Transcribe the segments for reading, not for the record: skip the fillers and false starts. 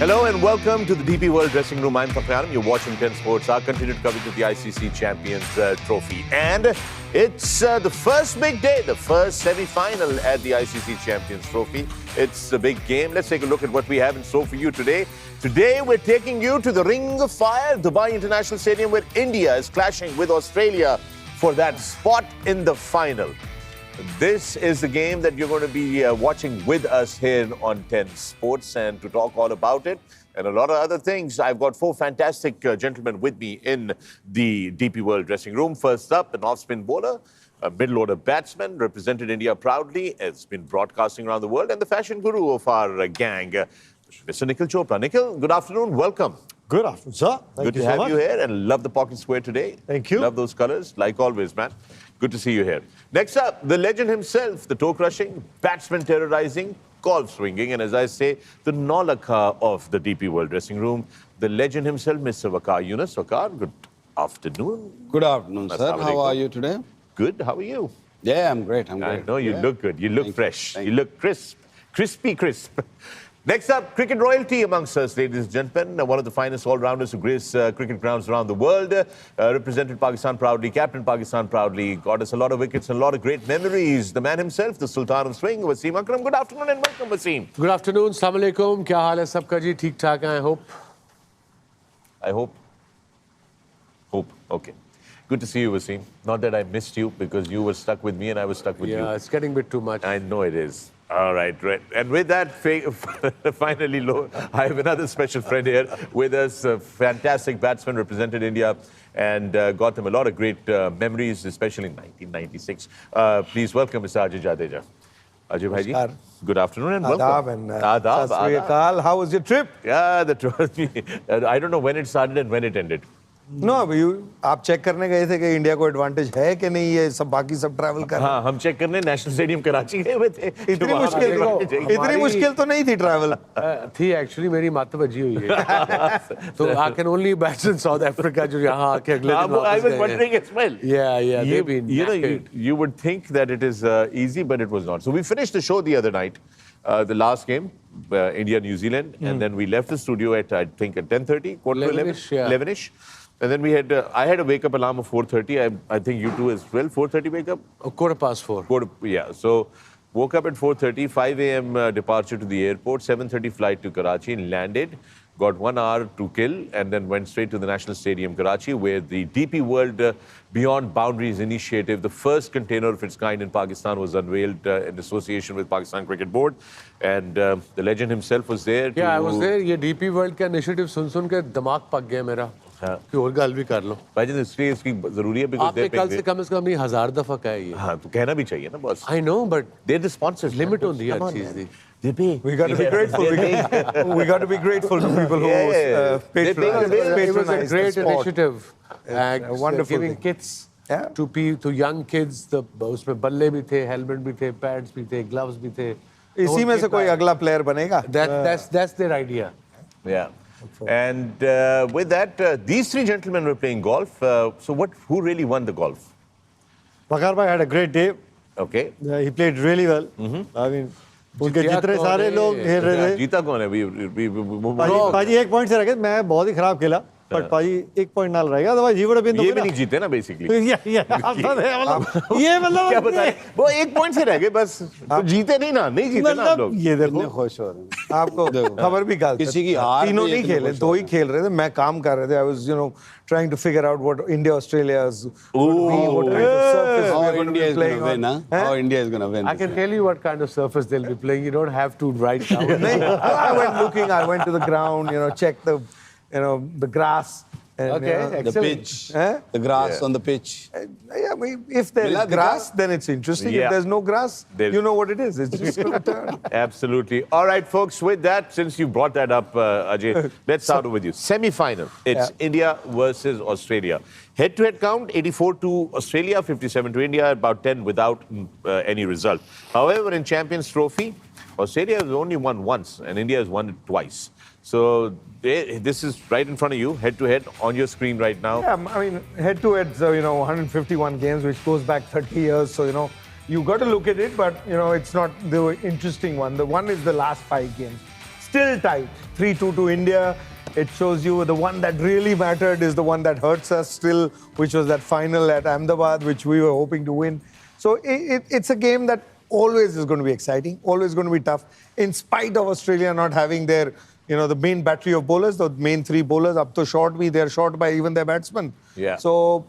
Hello and welcome to the DP World Dressing Room. I'm Papayanam. You're watching 10 Sports, our continued coverage of the ICC Champions Trophy. And it's the first big day, the first semi-final at the ICC Champions Trophy. It's a big game. Let's take a look at what we have in store for you today. Today, we're taking you to the Ring of Fire, Dubai International Stadium, where India is clashing with Australia for that spot in the final. This is the game that you're going to be watching with us here on 10 Sports, and to talk all about it and a lot of other things, I've got four fantastic gentlemen with me in the DP World dressing room. First up, an off-spin bowler, a middle-order batsman, represented India proudly, has been broadcasting around the world, and the fashion guru of our gang, Mr. Nikhil Chopra. Nikhil, good afternoon, welcome. Good afternoon, sir. Good to have you here, and love the pocket square today. Thank you. Love those colors, like always, man. Good to see you here. Next up, the legend himself, the toe-crushing, batsman terrorizing, golf swinging, and as I say, the Naulakha of the DP World dressing room, the legend himself, Mr. Waqar Younis. Waqar, good afternoon. Good afternoon, sir. How are you today? Good. How are you? Yeah, I'm great. I'm I great. know you look good. You look fresh. Thank You look crisp. Crispy crisp. Next up, cricket royalty amongst us, ladies and gentlemen. One of the finest all-rounders who grace cricket grounds around the world. Represented Pakistan proudly, captained Pakistan proudly, got us a lot of wickets and a lot of great memories. The man himself, the Sultan of Swing, Wasim Akram. Good afternoon and welcome, Wasim. Good afternoon. Assalamu alaikum. क्या हाल है सबका जी? ठीक ठाक हैं, I hope. I hope. Okay. Good to see you, Wasim. Not that I missed you, because you were stuck with me and I was stuck with you. Yeah, it's getting a bit too much. I know it is. All right. And with that, finally, I have another special friend here with us, a fantastic batsman, represented India and got them a lot of great memories, especially in 1996. Please welcome Mr. Ajay Jadeja. Ajay Bhaiji, good afternoon and welcome. Adab. Sat Sri Akal. How was your trip? Yeah, I don't know when it started and when it ended. No, आप check करने गए थे कि India को advantage है कि नहीं, ये सब बाकी सब ट्रैवल कर रहे हैं। हाँ, हम चेक करने नेशनल स्टेडियम कराची गए हुए थे। इतनी मुश्किल तो नहीं थी ट्रैवल। थी एक्चुअली, मेरी माता बजी हुई है। तो I can only imagine South Africa जो यहाँ आके अगले दिन I was wondering as well. Yeah, they've been you would think that it is easy, but it was not. So we finished the show the other night, the last game, India-New Zealand, and then we left the studio at, I think, at 10:30, quarter to 11-ish. And then we had, I had a wake-up alarm of 4:30. I think you too as well. 4:30 wake-up? 4:15. Yeah. So woke up at 4:30, 5 a.m. Departure to the airport, 7:30 flight to Karachi, landed, got 1 hour to kill, and then went straight to the National Stadium, Karachi, where the DP World Beyond Boundaries initiative, the first container of its kind in Pakistan, was unveiled in association with Pakistan Cricket Board. And the legend himself was there. Yeah, I was there. ये DP World का initiative सुन के दिमाग पक गया मेरा। कि और गल भी कर लो। भाई इसलिए इसकी जरूरी है because आपने कल से कम नहीं 1000 दफा कहा है ये। हाँ, तो कहना भी चाहिए ना boss. I know, but they're the sponsors. Limit होती है हर चीज़ दी। We got to be grateful. We got to be grateful to people who patronize. It was a great initiative. Wonderful giving kits to young kids. उसमें बल्ले भी थे, helmet भी थे, pads भी थे, gloves भी थे. इसी में से कोई अगला player बनेगा? That's their idea. Yeah. And with that, these three gentlemen were playing golf. So who really won the golf? Waqar bhai had a great day. Okay. He played really well. I mean, उनके जितने सारे लोग खेल रहे थे। जीता कौन है? पाजी एक पॉइंट से रह गए, मैं बहुत ही खराब खेला, बट पाजी एक पॉइंट नाल रहेगा, otherwise he would have been the winner. ये भी नहीं जीते ना बेसिकली। ये मतलब क्या बताएं, वो एक पॉइंट से रह गए बस, तो जीते नहीं ना, नहीं जीते ना आप लोग। ये देखो खुश हो रहे हैं। आपको खबर भी कहा किसी की हार तीनों नहीं खेले, दो ही खेल रहे थे, मैं काम कर रहे थे। I was trying to figure out what India Australia's How India is going to win, huh? How India is going to win. I can tell you what kind of surface they'll be playing. You don't have to write down. I went looking, I went to the ground, checked the grass. And, the pitch, the grass on the pitch. Yeah, if there is grass, then it's interesting. Yeah. If there's no grass, you know what it is. It's just going to turn. Absolutely. All right, folks, with that, since you brought that up, Ajay, let's start with you. Semi-final. It's India versus Australia. Head-to-head count, 84 to Australia, 57 to India, about 10 without any result. However, in Champions Trophy, Australia has only won once and India has won it twice. So this is right in front of you, head-to-head, on your screen right now. Yeah, I mean, head-to-head, 151 games, which goes back 30 years. So, you got to look at it, but, it's not the interesting one. The one is the last 5 games. still tight. 3-2 to India. It shows you the one that really mattered is the one that hurts us still, which was that final at Ahmedabad, which we were hoping to win. So it's a game that always is going to be exciting, always going to be tough, in spite of Australia not having their, the main battery of bowlers, the main three bowlers up to short they're short by even their batsmen. Yeah. So,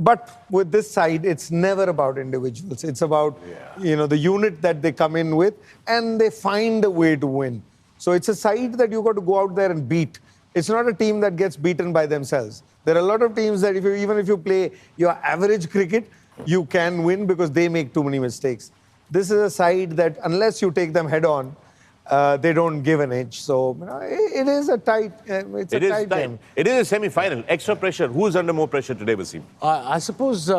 but with this side, it's never about individuals. It's about, the unit that they come in with, and they find a way to win. So it's a side that you got to go out there and beat. It's not a team that gets beaten by themselves. There are a lot of teams that even if you play your average cricket, you can win because they make too many mistakes. This is a side that unless you take them head on, they don't give an inch. So it is a tight. It's a tight game. It is a semi-final. Extra pressure. Who's under more pressure today, Wasim? I suppose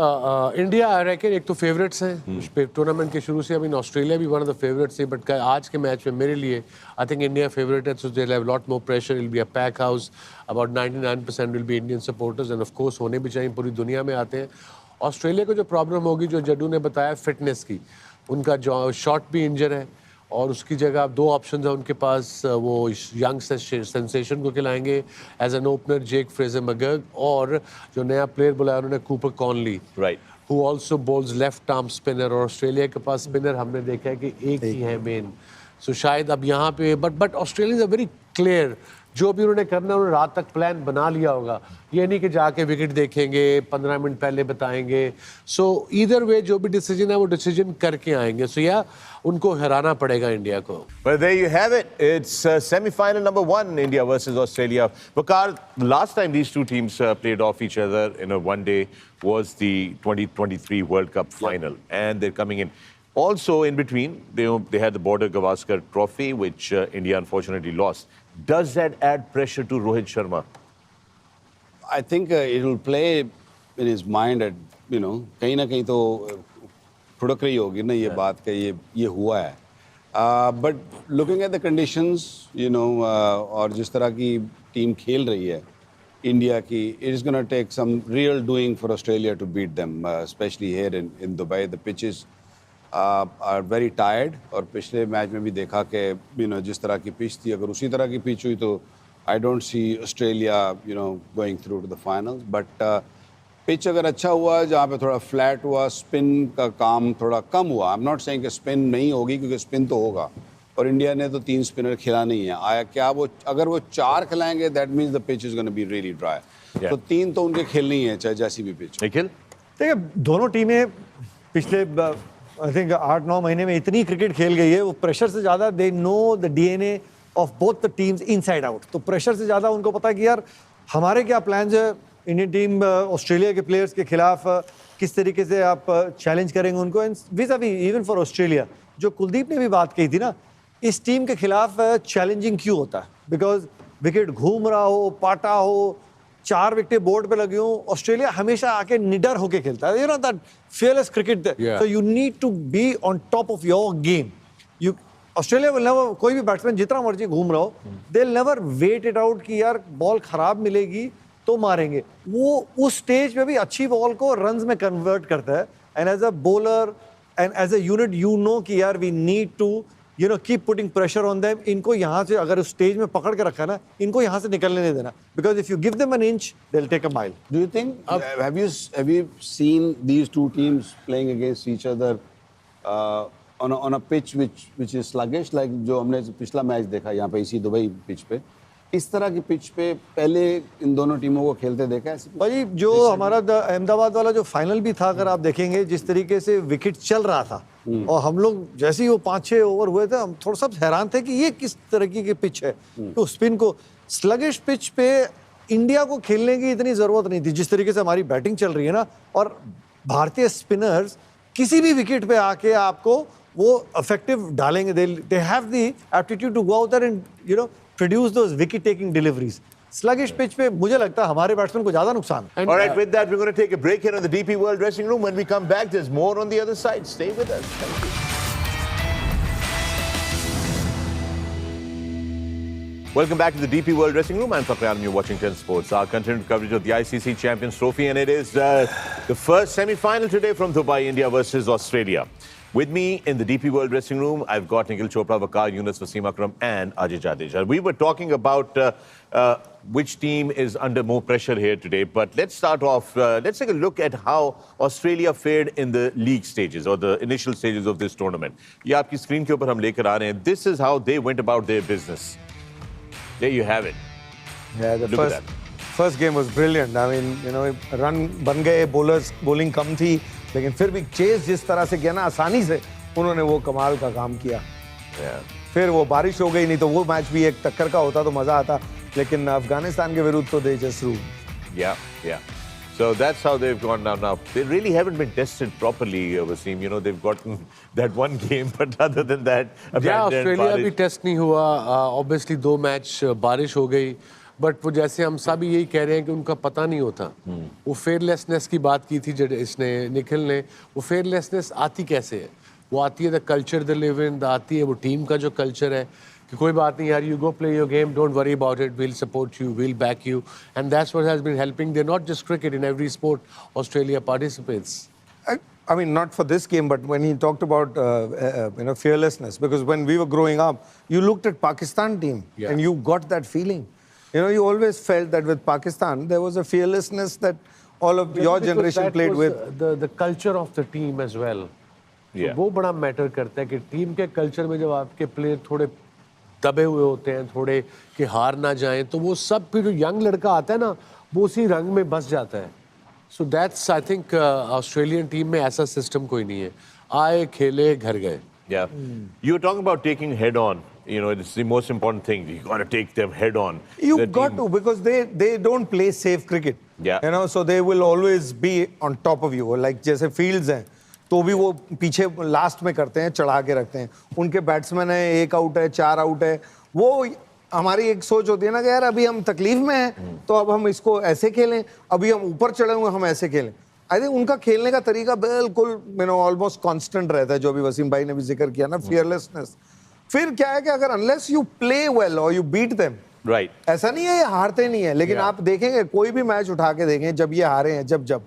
India, I reckon, एक तो favorites हैं tournament के शुरू से. I mean, Australia भी one of the favorites है, but आज के match में मेरे लिए, I think India favorite है, so they'll have a lot more pressure. It'll be a pack house. About 99% will be Indian supporters, and of course होने भी चाहिए, पूरी दुनिया में आते हैं. ऑस्ट्रेलिया को जो प्रॉब्लम होगी, जो जड्डू ने बताया, फिटनेस की. उनका जो शॉट भी इंजर है, और उसकी जगह दो ऑप्शन है उनके पास. वो यंग सेंसेशन को खिलाएंगे as an opener, Jake Fraser McGurk, और जो नया प्लेयर बुलाया उन्होंने, Cooper Connolly, right, who also bowls left arm spinner. और ऑस्ट्रेलिया के पास स्पिनर हमने देखा है कि एक ही है मेन. सो शायद अब यहाँ पे but Australia is a very clear. जो भी उन्होंने करना, उन्होंने रात तक प्लान बना लिया होगा. ये नहीं कि जाके विकेट देखेंगे, 15 मिनट पहले बताएंगे. सो ईदर वे जो भी डिसीजन है वो डिसीजन करके आएंगे. सो या उनको हराना पड़ेगा इंडिया को. Well, there you have it. It's semi-final number 1, India versus Australia. Waqar, last time these two teams played off each other in a one-day was the 2023 World Cup final, and they're coming in. Also, in between, they had the Border Gavaskar Trophy, which India unfortunately lost. Does that add pressure to Rohit Sharma? I think it will play in his mind at, कहीं ना कहीं तो फुड़क रही होगी ना ये बात का ये हुआ है. But looking at the conditions, और जिस तरह की टीम खेल रही है इंडिया की, it is going to take some real doing for Australia to beat them, especially here in Dubai. The pitches are very tired. और पिछले मैच में भी देखा कि जिस तरह की पिच थी, अगर उसी तरह की पिच हुई तो I don't see Australia going through to the finals. But pitch अगर अच्छा हुआ, जहाँ पे थोड़ा फ्लैट हुआ, स्पिन का काम थोड़ा कम हुआ. I'm not saying कि स्पिन नहीं होगी, क्योंकि स्पिन तो होगा, और इंडिया ने तो 3 स्पिनर खिला नहीं है. आया क्या वो, अगर वो 4 खिलाएंगे, that means the pitch is going to be really dry. तो 3 तो उनके खेलनी है, चाहे जैसी भी पिच. निखिल, देखिए दोनों टीमें पिछले आई थिंक 8-9 महीने में इतनी क्रिकेट खेल गई है, वो प्रेशर से ज़्यादा they know the DNA of both the teams inside out. तो प्रेशर से ज़्यादा उनको पता है कि यार हमारे क्या प्लान्स है, इंडियन टीम ऑस्ट्रेलिया के प्लेयर्स के खिलाफ किस तरीके से आप चैलेंज करेंगे उनको. एंड विज़-अ-वी इवन फॉर ऑस्ट्रेलिया, जो कुलदीप ने भी बात कही थी ना, इस टीम के खिलाफ चैलेंजिंग क्यों होता है? बिकॉज विकेट घूम रहा हो, पाटा हो, 4 विकेटें बोर्ड पे लगी हो, ऑस्ट्रेलिया हमेशा आके निडर होके खेलता है. That fearless cricket. So you need to be on top of your game. Australia will never, कोई भी बैट्समैन जितना मर्जी घूम रहा हो, they'll never wait it out कि यार बॉल खराब मिलेगी तो मारेंगे. वो उस स्टेज पे भी अच्छी बॉल को रन्स में कन्वर्ट करता है. And as a bowler and as a unit कि यार we need to keep putting pressure on them. इनको यहाँ से अगर उस स्टेज में पकड़ के रखा है ना, इनको यहाँ से निकलने नहीं देना. Because if you give them an inch, they will take a mile. Do you think have you seen these two teams playing against each other on a pitch which is sluggish, like जो हमने पिछला match देखा यहाँ पे इसी Dubai pitch पे? इस तरह की पिच पे पहले इन दोनों टीमों को खेलते देखा है? भाई जो हमारा अहमदाबाद वाला जो फाइनल भी था, अगर आप देखेंगे जिस तरीके से विकेट चल रहा था, और हम लोग जैसे ही वो 5-6 ओवर हुए थे, हम थोड़ा सा हैरान थे कि ये किस तरीके की पिच है. तो स्पिन को स्लगिश पिच पे इंडिया को खेलने की इतनी जरूरत नहीं थी. जिस तरीके से हमारी बैटिंग चल रही है ना, और भारतीय स्पिनर्स किसी भी विकेट पे आके आपको वो इफेक्टिव डालेंगे. They have the aptitude to go out there and produce those wicket taking deliveries. Sluggish pitch पे मुझे लगता है हमारे बैट्समैन को ज्यादा नुकसान है. All right, with that, we're going to take a break here on the DP World dressing room. When we come back, there's more on the other side. Stay with us. Thank you. Welcome back to the DP World dressing room. I'm Fakhar Alam. You're watching 10 Sports. Our continued coverage of the ICC Champions Trophy, and it is the first semi-final today from Dubai, India versus Australia. With me in the DP World dressing room, I've got Nikhil Chopra, Waqar Yunus, Wasim Akram, and Ajay Jadeja. We were talking about which team is under more pressure here today, but let's start off. Let's take a look at how Australia fared in the league stages or the initial stages of this tournament. ये आपकी screen के ऊपर हम लेकर आ रहे हैं. This is how they went about their business. There you have it. Yeah, the Look at that. first game was brilliant. I mean, you know, run बन गए, bowlers bowling कम थी, लेकिन फिर भी चेस जिस तरह से किया ना, आसानी से उन्होंने वो कमाल का काम किया. फिर वो बारिश हो गई, नहीं तो वो मैच भी एक टक्कर का होता तो मजा आता, लेकिन अफगानिस्तान के विरुद्ध तो they just ruled. Yeah. So that's how they've gone down now. They really haven't been tested properly, Wasim. You know, they've gotten that one game, but other than that, Australia भी टेस्ट नहीं हुआ. Obviously 2 match बारिश हो गई, but वो जैसे हम सब यही कह रहे हैं कि उनका पता नहीं होता. वो फेयरलेसनेस की बात की थी जब इसने निखिल ने. वो फेयरलेसनेस आती कैसे है? वो आती है the culture the live in, आती है वो टीम का जो कल्चर है कि कोई बात नहीं यार, you go play your game, don't worry about it, we'll support you, we'll back you, and that's what has been helping. They not just cricket, in every sport Australia participates. I mean, not for this game, but when he talked about fearlessness, because when we were growing up, you looked at Pakistan team and you got that feeling. You know, you always felt that with Pakistan there was a fearlessness that all of your generation played with. The culture of the team as well. Yeah. वो बड़ा matter करता है कि team के culture में जब आपके player थोड़े दबे हुए होते हैं, थोड़े कि हार ना जाएं, तो वो सब फिर जो यंग लड़का आता है ना, वो उसी रंग में बस जाता है. So that's I think Australian team में ऐसा सिस्टम कोई नहीं है. आए खेले घर गए. Yeah. You were talking about taking head on. You know, it's the most important thing. You got to take them head on. You The got team- to, because they don't play safe cricket. Yeah. You know, so they will always be on top of you. Like जैसे fields हैं, तो भी वो पीछे last में करते हैं, चढ़ा के रखते हैं. उनके बैट्समैन है, 1 आउट है, 4 आउट है. वो हमारी एक सोच होती है ना कि यार अभी हम तकलीफ में हैं, तो अब हम इसको ऐसे खेलें, अभी हम ऊपर चढ़े हुए हम ऐसे खेलें. आई थिंक उनका खेलने का तरीका बिल्कुल ऑलमोस्ट कांस्टेंट रहता है, जो अभी वसीम भाई ने भी जिक्र किया ना, फियरलेसनेस. फिर क्या है कि अगर अनलेस यू प्ले वेल और यू बीट देम, Right. ऐसा नहीं है ये हारते नहीं है, लेकिन आप देखेंगे कोई भी मैच उठा के देखें, जब ये हारे हैं, जब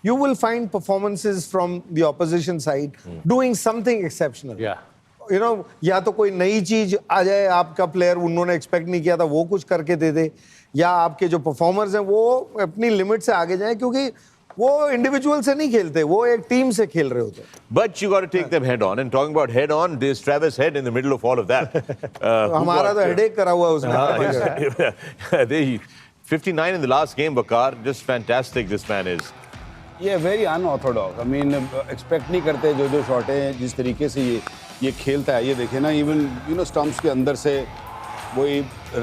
you will find performances from the opposition side doing something exceptional. You know, या तो कोई नई चीज आ जाए, आपका प्लेयर उन्होंने एक्सपेक्ट नहीं किया था वो कुछ करके दे दे, या आपके जो परफॉर्मर्स हैं वो अपनी लिमिट से आगे जाएं, क्योंकि वो इंडिविजुअल से नहीं खेलते, वो एक टीम से खेल रहे होते हैं. But you got to take them head on. And talking about head on, there's Travis Head in the middle of all of that. हमारा तो हेडेक करा हुआ है उसने. They 59 in the last game, Waqar. Just fantastic this man is. ये very unorthodox. I mean expect नहीं करते जो शॉट है, जिस तरीके से ये खेलता है. ये देखे ना, इवन यू नो स्टंप्स के अंदर से वही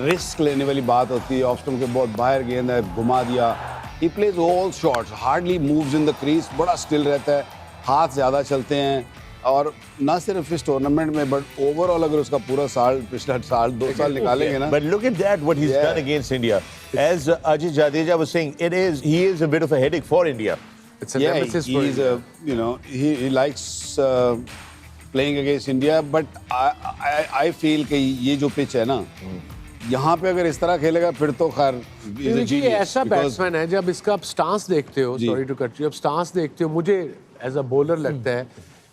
रिस्क लेने वाली बात होती है. ऑफ स्टंप के बहुत बाहर गेंद है, घुमा दिया. He plays all shots, hardly moves in the crease, बड़ा स्टिल रहता है, हाथ ज़्यादा चलते हैं. और ना सिर्फ इस टूर्नामेंट में, बट ओवरऑल अगर उसका पूरा साल, पिछला साल 2 साल निकालेंगे ना. But look at that, what he's done against India. As Ajay Jadeja was saying, he is a bit of a headache for India. It's a nemesis for he's India. he likes playing against India, but I feel कि ये जो pitch है ना, यहाँ पे अगर इस तरह खेलेगा फिर तो खैर ये ऐसा बैट्समैन है, जब इसका आप स्टांस देखते हो, सॉरी टू कट यू, अब स्टांस देखते हो, मुझे एज अ बॉलर लगता है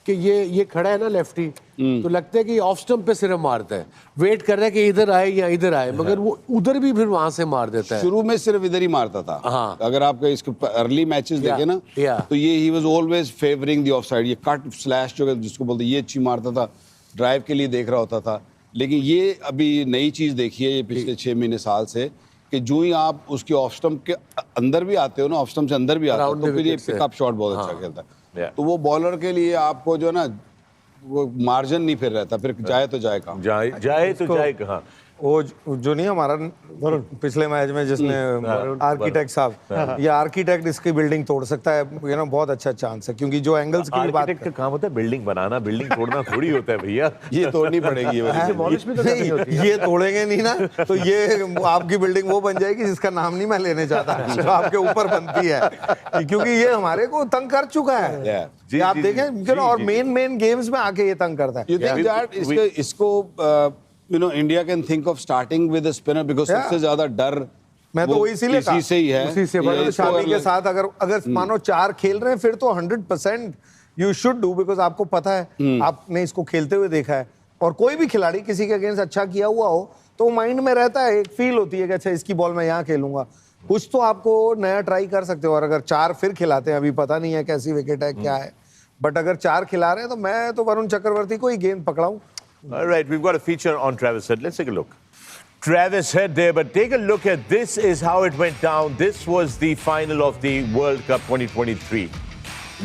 कि ये खड़ा है ना लेफ्टी, तो लगता है कि ऑफ स्टंप पे सिर्फ मारता है, वेट कर रहा है कि इधर आए या इधर आए, मगर वो उधर भी फिर वहां से मार देता है. शुरू में सिर्फ इधर ही मारता था. हाँ. अगर आपके इसके अर्ली मैचेस देखे ना, तो ये he was always favouring the of side. ये कट स्लैश जो जिसको बोलते ये अच्छी मारता था, ड्राइव के लिए देख रहा होता था. लेकिन ये अभी नई चीज़ देखी है ये पिछले 6 महीने साल से, कि जो ही आप उसके ऑफ स्टंप के अंदर भी आते हो ना, ऑफ स्टंप से अंदर भी आते हो, तो फिर ये पिकअप शॉट बहुत अच्छा खेलता है. तो वो बॉलर के लिए आपको जो ना वो मार्जिन नहीं फिर रहता, फिर जाए तो जाए कहाँ. जाए तो जाए कहाँ. वो जो नहीं हमारा पिछले मैच में जिसने आर्किटेक्ट साहब, ये आर्किटेक्ट इसकी बिल्डिंग तोड़ सकता है, ये ना बहुत अच्छा चांस है, क्योंकि जो एंगल्स की बात आर्किटेक्ट का काम होता है बिल्डिंग बनाना, बिल्डिंग तोड़ना थोड़ी होता है भैया. ये तोड़नी पड़ेगी. ये तोड़ेंगे नहीं ना, तो ये आपकी बिल्डिंग वो बन जाएगी जिसका नाम नहीं मैं लेने चाहता, जो आपके ऊपर बनती है, क्योंकि ये हमारे को तंग कर चुका है. आप देखें, और मेन गेम्स में आके ये तंग करता है. You think that इसको you know India can think of starting with a spinner, because सबसे ज्यादा डर मैं तो वही इसीलिए इसी से ही है. उसी से बड़े शामी के साथ अगर मानो 4 खेल रहे हैं, फिर तो 100% यू शुड डू, बिकॉज आपको पता है, आपने इसको खेलते हुए देखा है, और कोई भी खिलाड़ी किसी के अगेंस्ट अच्छा किया हुआ हो तो माइंड में रहता है, एक फील होती है कि अच्छा इसकी बॉल मैं यहाँ खेलूंगा, कुछ तो आपको नया ट्राई कर सकते हो। और अगर 4 फिर खिलाते हैं, अभी पता नहीं है कैसी विकेट है क्या है, बट अगर 4 खिला रहे हैं तो मैं तो वरुण चक्रवर्ती को ही गेंद पकड़ाऊं। All right, we've got a feature on Travis Head. Let's take a look. Travis Head there, but take a look at this is how it went down. This was the final of the World Cup 2023.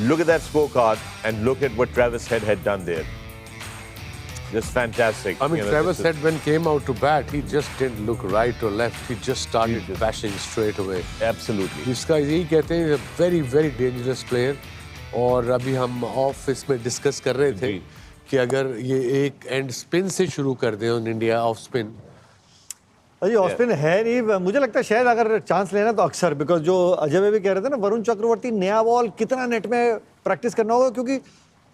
Look at that scorecard and look at what Travis Head had done there. Just fantastic. I mean, Travis Head when came out to bat, he just didn't look right or left. He just started bashing straight away. Absolutely. इसका यही कहते हैं, very very dangerous player. और अभी हम of इसमें discuss कर रहे थे कि अगर ये एक एंड स्पिन से शुरू कर दें इंडिया ऑफ स्पिन। अजी ऑफ स्पिन है नहीं, मुझे लगता है शायद अगर चांस लेना तो अक्सर, बिकॉज जो अजय भाई भी कह रहे थे ना, वरुण चक्रवर्ती नया बॉल कितना नेट में प्रैक्टिस करना होगा, क्योंकि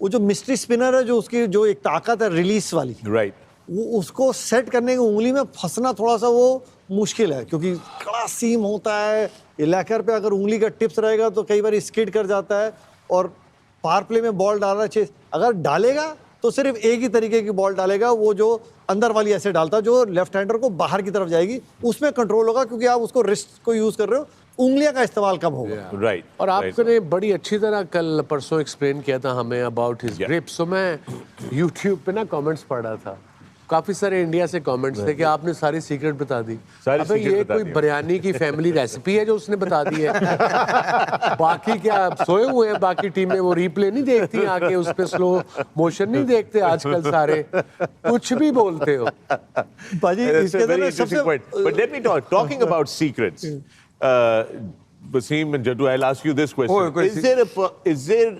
वो जो मिस्ट्री स्पिनर है, जो उसकी जो एक ताकत है रिलीज वाली, Right. वो उसको सेट करने की उंगली में फंसना थोड़ा सा वो मुश्किल है, क्योंकि कड़ा सीम होता है, इलाकर पे अगर उंगली का टिप्स रहेगा तो कई बार स्किड कर जाता है, और पावर प्ले में बॉल डालना चाहिए, अगर डालेगा तो सिर्फ एक ही तरीके की बॉल डालेगा, वो जो अंदर वाली ऐसे डालता है जो लेफ्ट हैंडर को बाहर की तरफ जाएगी, उसमें कंट्रोल होगा, क्योंकि आप उसको रिस्ट को यूज कर रहे हो, उंगलियां का इस्तेमाल कम होगा। Right. और आपने बड़ी अच्छी तरह कल परसों एक्सप्लेन किया था हमें अबाउट हिज ग्रिप। सो मैं यूट्यूब पे ना कमेंट्स पढ़ रहा था, काफी सारे इंडिया से कमेंट्स थे कि आपने सारी सीक्रेट बता दी। सारी अबे सीक्रेट ये बता कोई दी। बिरयानी की फैमिली रेसिपी है जो उसने बता दी है? बाकी क्या सोए हुए हैं बाकी टीमें, वो रीप्ले नहीं देखती आके, उस पे स्लो मोशन नहीं देखते आजकल सारे, कुछ भी बोलते हो। बाजी That's इसके a अंदर very ना interesting point. But let me talking about secrets. Wasim and Jaddu, I'll ask you this question. Is there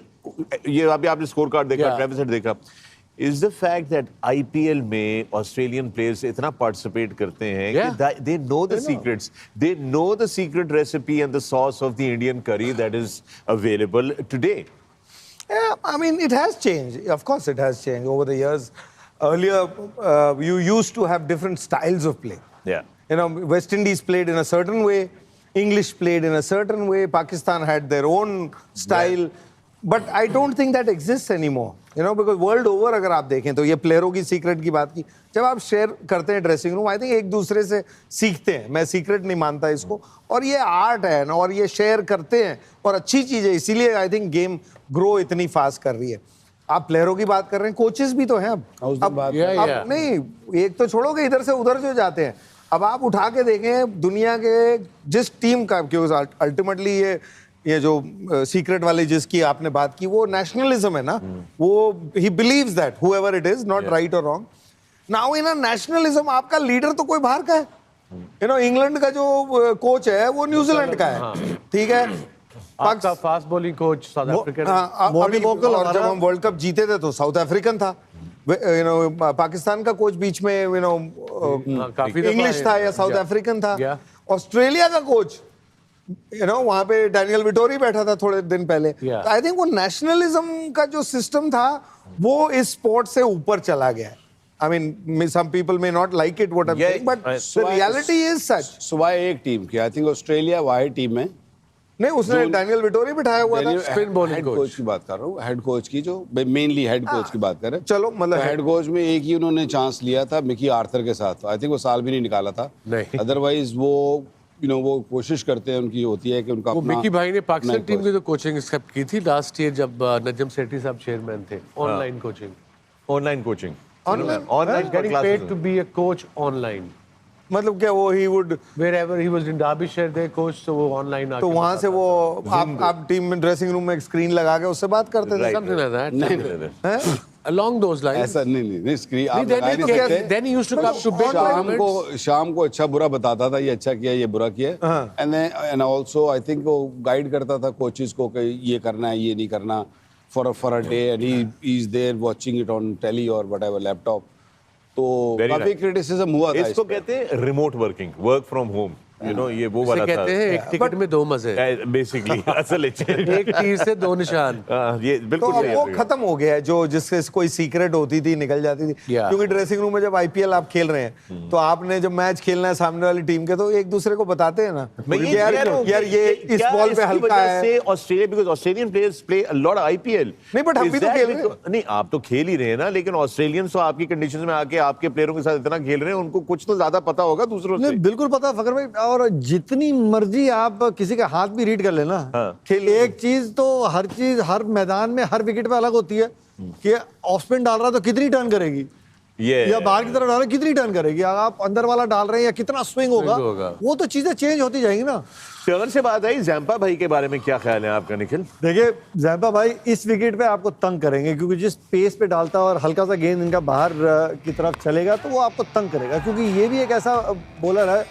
ये अभी आपने स्कोर कार्ड देखा, Yeah. ट्रेविस हेड देखा, is the fact that IPL में Australian players इतना participate करते हैं कि they know the secrets, they know the secret recipe and the sauce of the Indian curry that is available today. Yeah, I mean, it has changed. Of course, it has changed over the years. Earlier, you used to have different styles of play. Yeah. You know, West Indies played in a certain way, English played in a certain way, Pakistan had their own style. But I don't think that exists anymore. You know, because world over अगर आप देखें तो ये प्लेयरों की secret की बात की, जब आप शेयर करते हैं ड्रेसिंग रूम, आई थिंक एक दूसरे से सीखते हैं, मैं सीक्रेट नहीं मानता इसको, और ये आर्ट है ना, और ये शेयर करते हैं और अच्छी चीज़ है, इसीलिए आई थिंक गेम ग्रो इतनी फास्ट कर रही है। आप प्लेयरों की बात कर रहे हैं, कोचेस भी तो हैं अब नहीं, एक तो छोड़ोगे, इधर से उधर जो जाते हैं, अब आप उठा के देखें दुनिया के जिस टीम का, क्योंकि अल्टीमेटली ये जो सीक्रेट वाली जिसकी आपने बात की, वो नेशनलिज्म है ना, वो he believes that whoever it is, not right और wrong. Now in a nationalism आपका लीडर तो कोई बाहर का है, यू नो, इंग्लैंड का जो कोच है वो न्यूजीलैंड का है, ठीक है, आपका fast bowling coach south African, और जब हम वर्ल्ड कप जीते थे तो साउथ अफ्रीकन था, यू नो, पाकिस्तान का कोच बीच में, यू नो, इंग्लिश था या साउथ अफ्रीकन था, ऑस्ट्रेलिया का कोच, यू नो, वहां पे डैनियल विटोरी बैठा था थोड़े दिन पहले। आई थिंक वो नेशनलिज्म का जो सिस्टम था वो इस स्पोर्ट से ऊपर चला गया है। I mean, some people may not like it what I'm saying, but the reality is such. सुवाए एक टीम की, I think Australia wide team में नहीं, उसने डैनियल विटोरी बिठाया हुआ था, स्पिन बॉलिंग हेड कोच की बात कर रहा हूँ, हेड कोच की, जो मेनली हेड कोच की बात कर रहे हैं। चलो, मतलब हेड कोच में एक ही उन्होंने चांस लिया था मिकी आर्थर के साथ, आई थिंक वो साल भी नहीं निकाला था, नहीं, अदरवाइज वो यू नो वो कोशिश करते हैं, उनकी होती है कि उनका वो अपना, मिकी भाई ने पाकिस्तान टीम की तो कोचिंग एक्सेप्ट की थी लास्ट ईयर जब नजम सेठी साहब चेयरमैन थे, online coaching, Online coaching. Online getting paid to be a coach online, मतलब क्या, वो he would, wherever he was in Derbyshire they coach, तो वो ऑनलाइन तो वहां से वो आप टीम में ड्रेसिंग रूम में एक स्क्रीन लगा के उससे बात करते थे, something like that, हैं? along those lines. ऐसा नहीं स्क्रीन आप Then लगा he- नहीं सकते। then he used to come to big शाम को अच्छा बुरा बताता था, ये अच्छा किया, ये बुरा किया, एंड आल्सो आई थिंक वो गाइड करता था कोचेस को कि ये करना है, ये नहीं करना, for a day, and he is there watching it on telly और व्हाटएवर लैपटॉप, तो काफी क्रिटिसिज्म हुआ था। इसको कहते हैं remote working, work from home. You know ये वो इसे वाला था कहते हैं एक टिकट में दो मजे, बेसिकली असल एक तीर से दो निशान। ये तो बिल्कुल अब सही वो है। खत्म हो गया है जो जिससे कोई सीक्रेट होती थी निकल जाती थी Yeah. क्योंकि ड्रेसिंग रूम में जब आईपीएल आप खेल रहे हैं तो आपने जब मैच खेलना है सामने वाली टीम के तो एक दूसरे को बताते हैं ना मैं कि ये यार कह रहा हूँ यार कि ये इस क्या बॉल पे इसकी हल्का वजह है से Australia because Australian players play a lot of IPL नहीं, but हम भी तो खेल रहे हैं। नहीं आप तो खेल ही रहे हैं ना, लेकिन ऑस्ट्रेलियंस तो आपकी कंडीशंस में आके आपके प्लेयरों के साथ इतना खेल रहे हैं, उनको कुछ तो ज्यादा पता होगा दूसरों से। नहीं बिल्कुल पता है फकर भाई, और जितनी मर्जी आप किसी का हाथ भी रीड कर लेना, खेल एक चीज तो हर चीज हर मैदान में हर विकेट पे अलग होती है कि ऑफ स्पिन डाल रहा है तो कितनी टर्न करेगी, ये या बाहर की तरफ डाल रहे हैं कितनी टर्न करेगी, आप अंदर वाला डाल रहे हैं या कितना स्विंग होगा, वो तो चीजें चेंज होती जाएंगी ना। अगर से बात आई जैम्पा भाई के बारे में क्या ख्याल है आपका निखिल? देखिए जैम्पा भाई इस विकेट पे आपको तंग करेंगे क्योंकि जिस पेस पे डालता है और हल्का सा गेंद इनका बाहर की तरफ चलेगा तो वो आपको तंग करेगा, क्योंकि ये भी एक ऐसा बॉलर है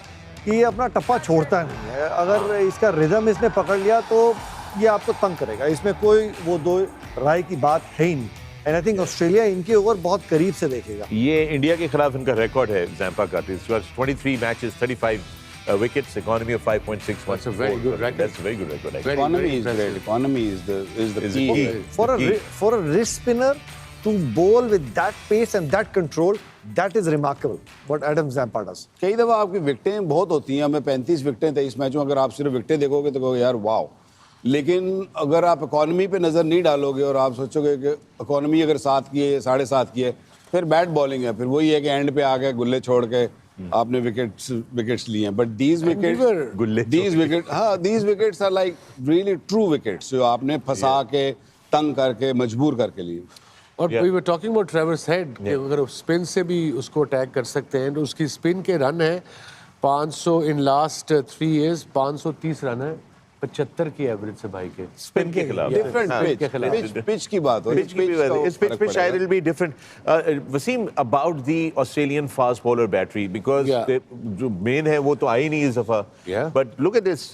कि ये अपना टप्पा छोड़ता नहीं है। अगर इसका रिदम इसने पकड़ लिया तो ये आपको तंग करेगा, इसमें कोई वो दो राय की बात है ही नहीं। एंड आई थिंक ऑस्ट्रेलिया इनके ओवर बहुत करीब से देखेगा। ये इंडिया के खिलाफ इनका रिकॉर्ड है जैम्पा का, 23 matches 35 wickets, economy of 5.61. That's a very good record. That's a very good record. actually. Economy very is great. impressive. Economy is the Is key. the here. key. For a wrist spinner to bowl with that pace and that control, that is remarkable what Adam Zampa does. कई दफा आपकी विकेटें बहुत होती हैं, हमें 35 विकेटें 23 मैचों में, अगर आप सिर्फ विकेटें देखोगे तो कहोगे यार वाओ, लेकिन अगर आप इकोनॉमी पे नज़र नहीं डालोगे और आप सोचोगे कि इकोनॉमी अगर 7 की है 7.5 की है, फिर बैट बॉलिंग है, फिर वही है कि एंड पे आके गुल्ले छोड़ के आपने विकेट्स लिए हैं। But these wickets are like really true wickets जो आपने फंसा के तंग करके मजबूर करके लिए। और we were talking about Travis Head कि अगर स्पिन से भी उसको अटैक कर सकते हैं, तो उसकी स्पिन के रन है 500 इन लास्ट 3 years, 530 रन है, 75 की एवरेज से भाई के स्पिन के खिलाफ डिफरेंट पिच की बात हो, Pitch पे शायद it'll be different. Wasim, about the Australian fast bowler battery, because जो main है वो तो आई नहीं इस दफा. But look at this,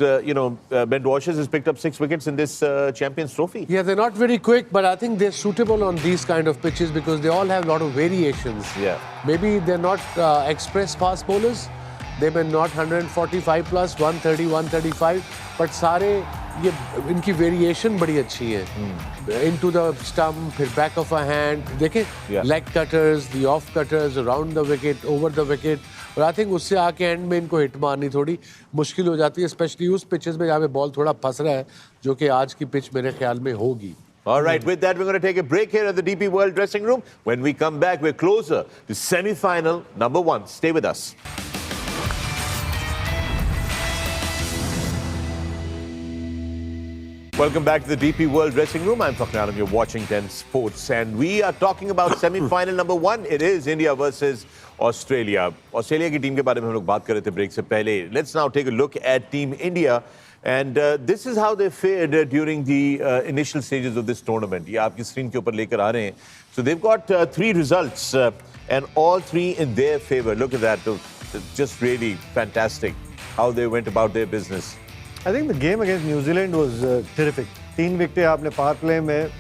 Ben Washes has picked up 6 wickets in this Champions Trophy. Yeah, they're not very quick, but I think they're suitable on these kind of pitches because they all have a lot of variations. Yeah. Maybe they're not express fast bowlers. They may not 145 plus, 130, 135, but सारे ये इनकी variation बड़ी अच्छी है. Into the stump, फिर back of a hand, देखें leg cutters, the off cutters, around the wicket, over the wicket. और I think उससे आके एंड में इनको हिट मारनी थोड़ी मुश्किल हो जाती है, स्पेशली उस पिचेस में जहाँ पे बॉल थोड़ा फंस रहा है, जो कि आज की पिच मेरे ख्याल में होगी. All right, with that, we're going to take a break here at the DP World dressing room. When we come back, we're closer to semi-final number 1. Stay with us. Welcome back to the DP World dressing room. I'm Fakhar Alam. You're watching 10 Sports, and we are talking about semi-final number 1. It is India versus Australia. Australia की team के बारे में हम लोग बात कर रहे थे ब्रेक से पहले. Let's now take a look at Team India, and this is how they fared during the initial stages of this tournament. ये आपकी स्क्रीन के ऊपर लेकर आ रहे हैं. So they've got 3 results, and all 3 in their favor. Look at that. Just really fantastic how they went about their business. I think the game against New Zealand was terrific. 3 विकेटें आपने power play में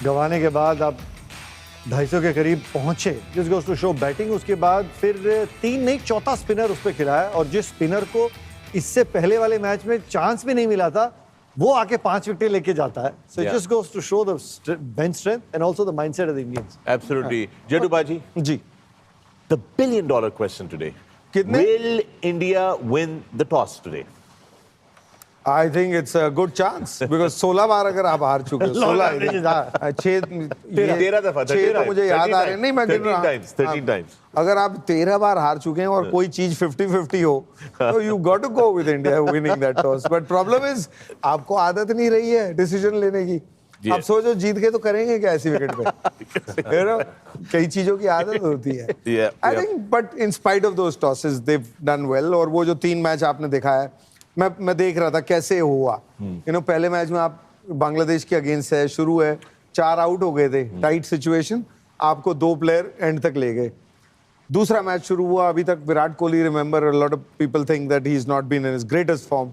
गंवाने के बाद आप 250 के करीब पहुंचे. जिस गोस टू शो बैटिंग. उसके बाद फिर 3 नहीं 4था स्पिनर उस पर खिलाया, और जिस स्पिनर को इससे पहले वाले मैच में चांस भी नहीं मिला था वो आके 5 विकेटें लेके जाता है. So it just goes to show the bench strength and also the mindset of the Indians. Absolutely. Jaddu Baji, ji. the billion-dollar question today. कितने? Will India win the toss today? I think it's a good chance because 16 बार अगर आप हार चुके हो, 16 13 दफा, 6 तो मुझे याद आ रहे नहीं, मैं गिन रहा 13 times. अगर आप 13 बार हार चुके हैं और कोई चीज 50-50 हो तो you got to go with India winning that toss. But problem is आपको आदत नहीं रही है डिसीजन लेने की. आप सोचो जीत के तो करेंगे क्या ऐसी विकेट पे. कई चीजों की आदत होती है. I think but in spite of those tosses they've done well. और वो जो 3 मैच आपने देखा है, मैं देख रहा था कैसे हुआ. पहले मैच में आप बांग्लादेश के अगेंस्ट है, शुरू है 4 आउट हो गए थे, टाइट सिचुएशन, आपको 2 प्लेयर एंड तक ले गए. दूसरा मैच शुरू हुआ, अभी तक Virat Kohli, remember a lot of people think that he is not been in his greatest form.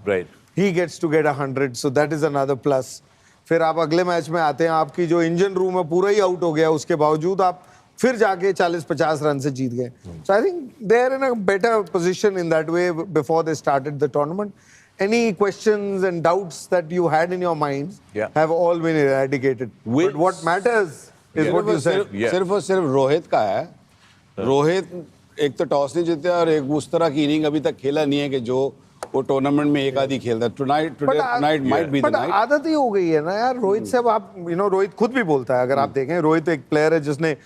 He gets to get 100, so that is another plus. फिर आप अगले मैच में आते हैं, आपकी जो इंजन रूम है पूरा ही आउट हो गया, उसके बावजूद आप फिर जाके 40-50 रन से जीत गए. So I think they are in a better position in that way before they started the tournament. Any questions and doubts that you had in your minds have all been eradicated. But what matters is what you said. सिर्फ और सिर्फ रोहित का है. रोहित एक तो toss नहीं जीते और एक उस तरह की इनिंग अभी तक खेला नहीं है कि जो वो टूर्नामेंट में एक आधी खेलता है. Tonight might be the night. आदत ही हो गई है ना यार रोहित से. अब आप रोहित खुद भी बोलता है, अगर आप देखें रोहित एक प्लेयर है जिसने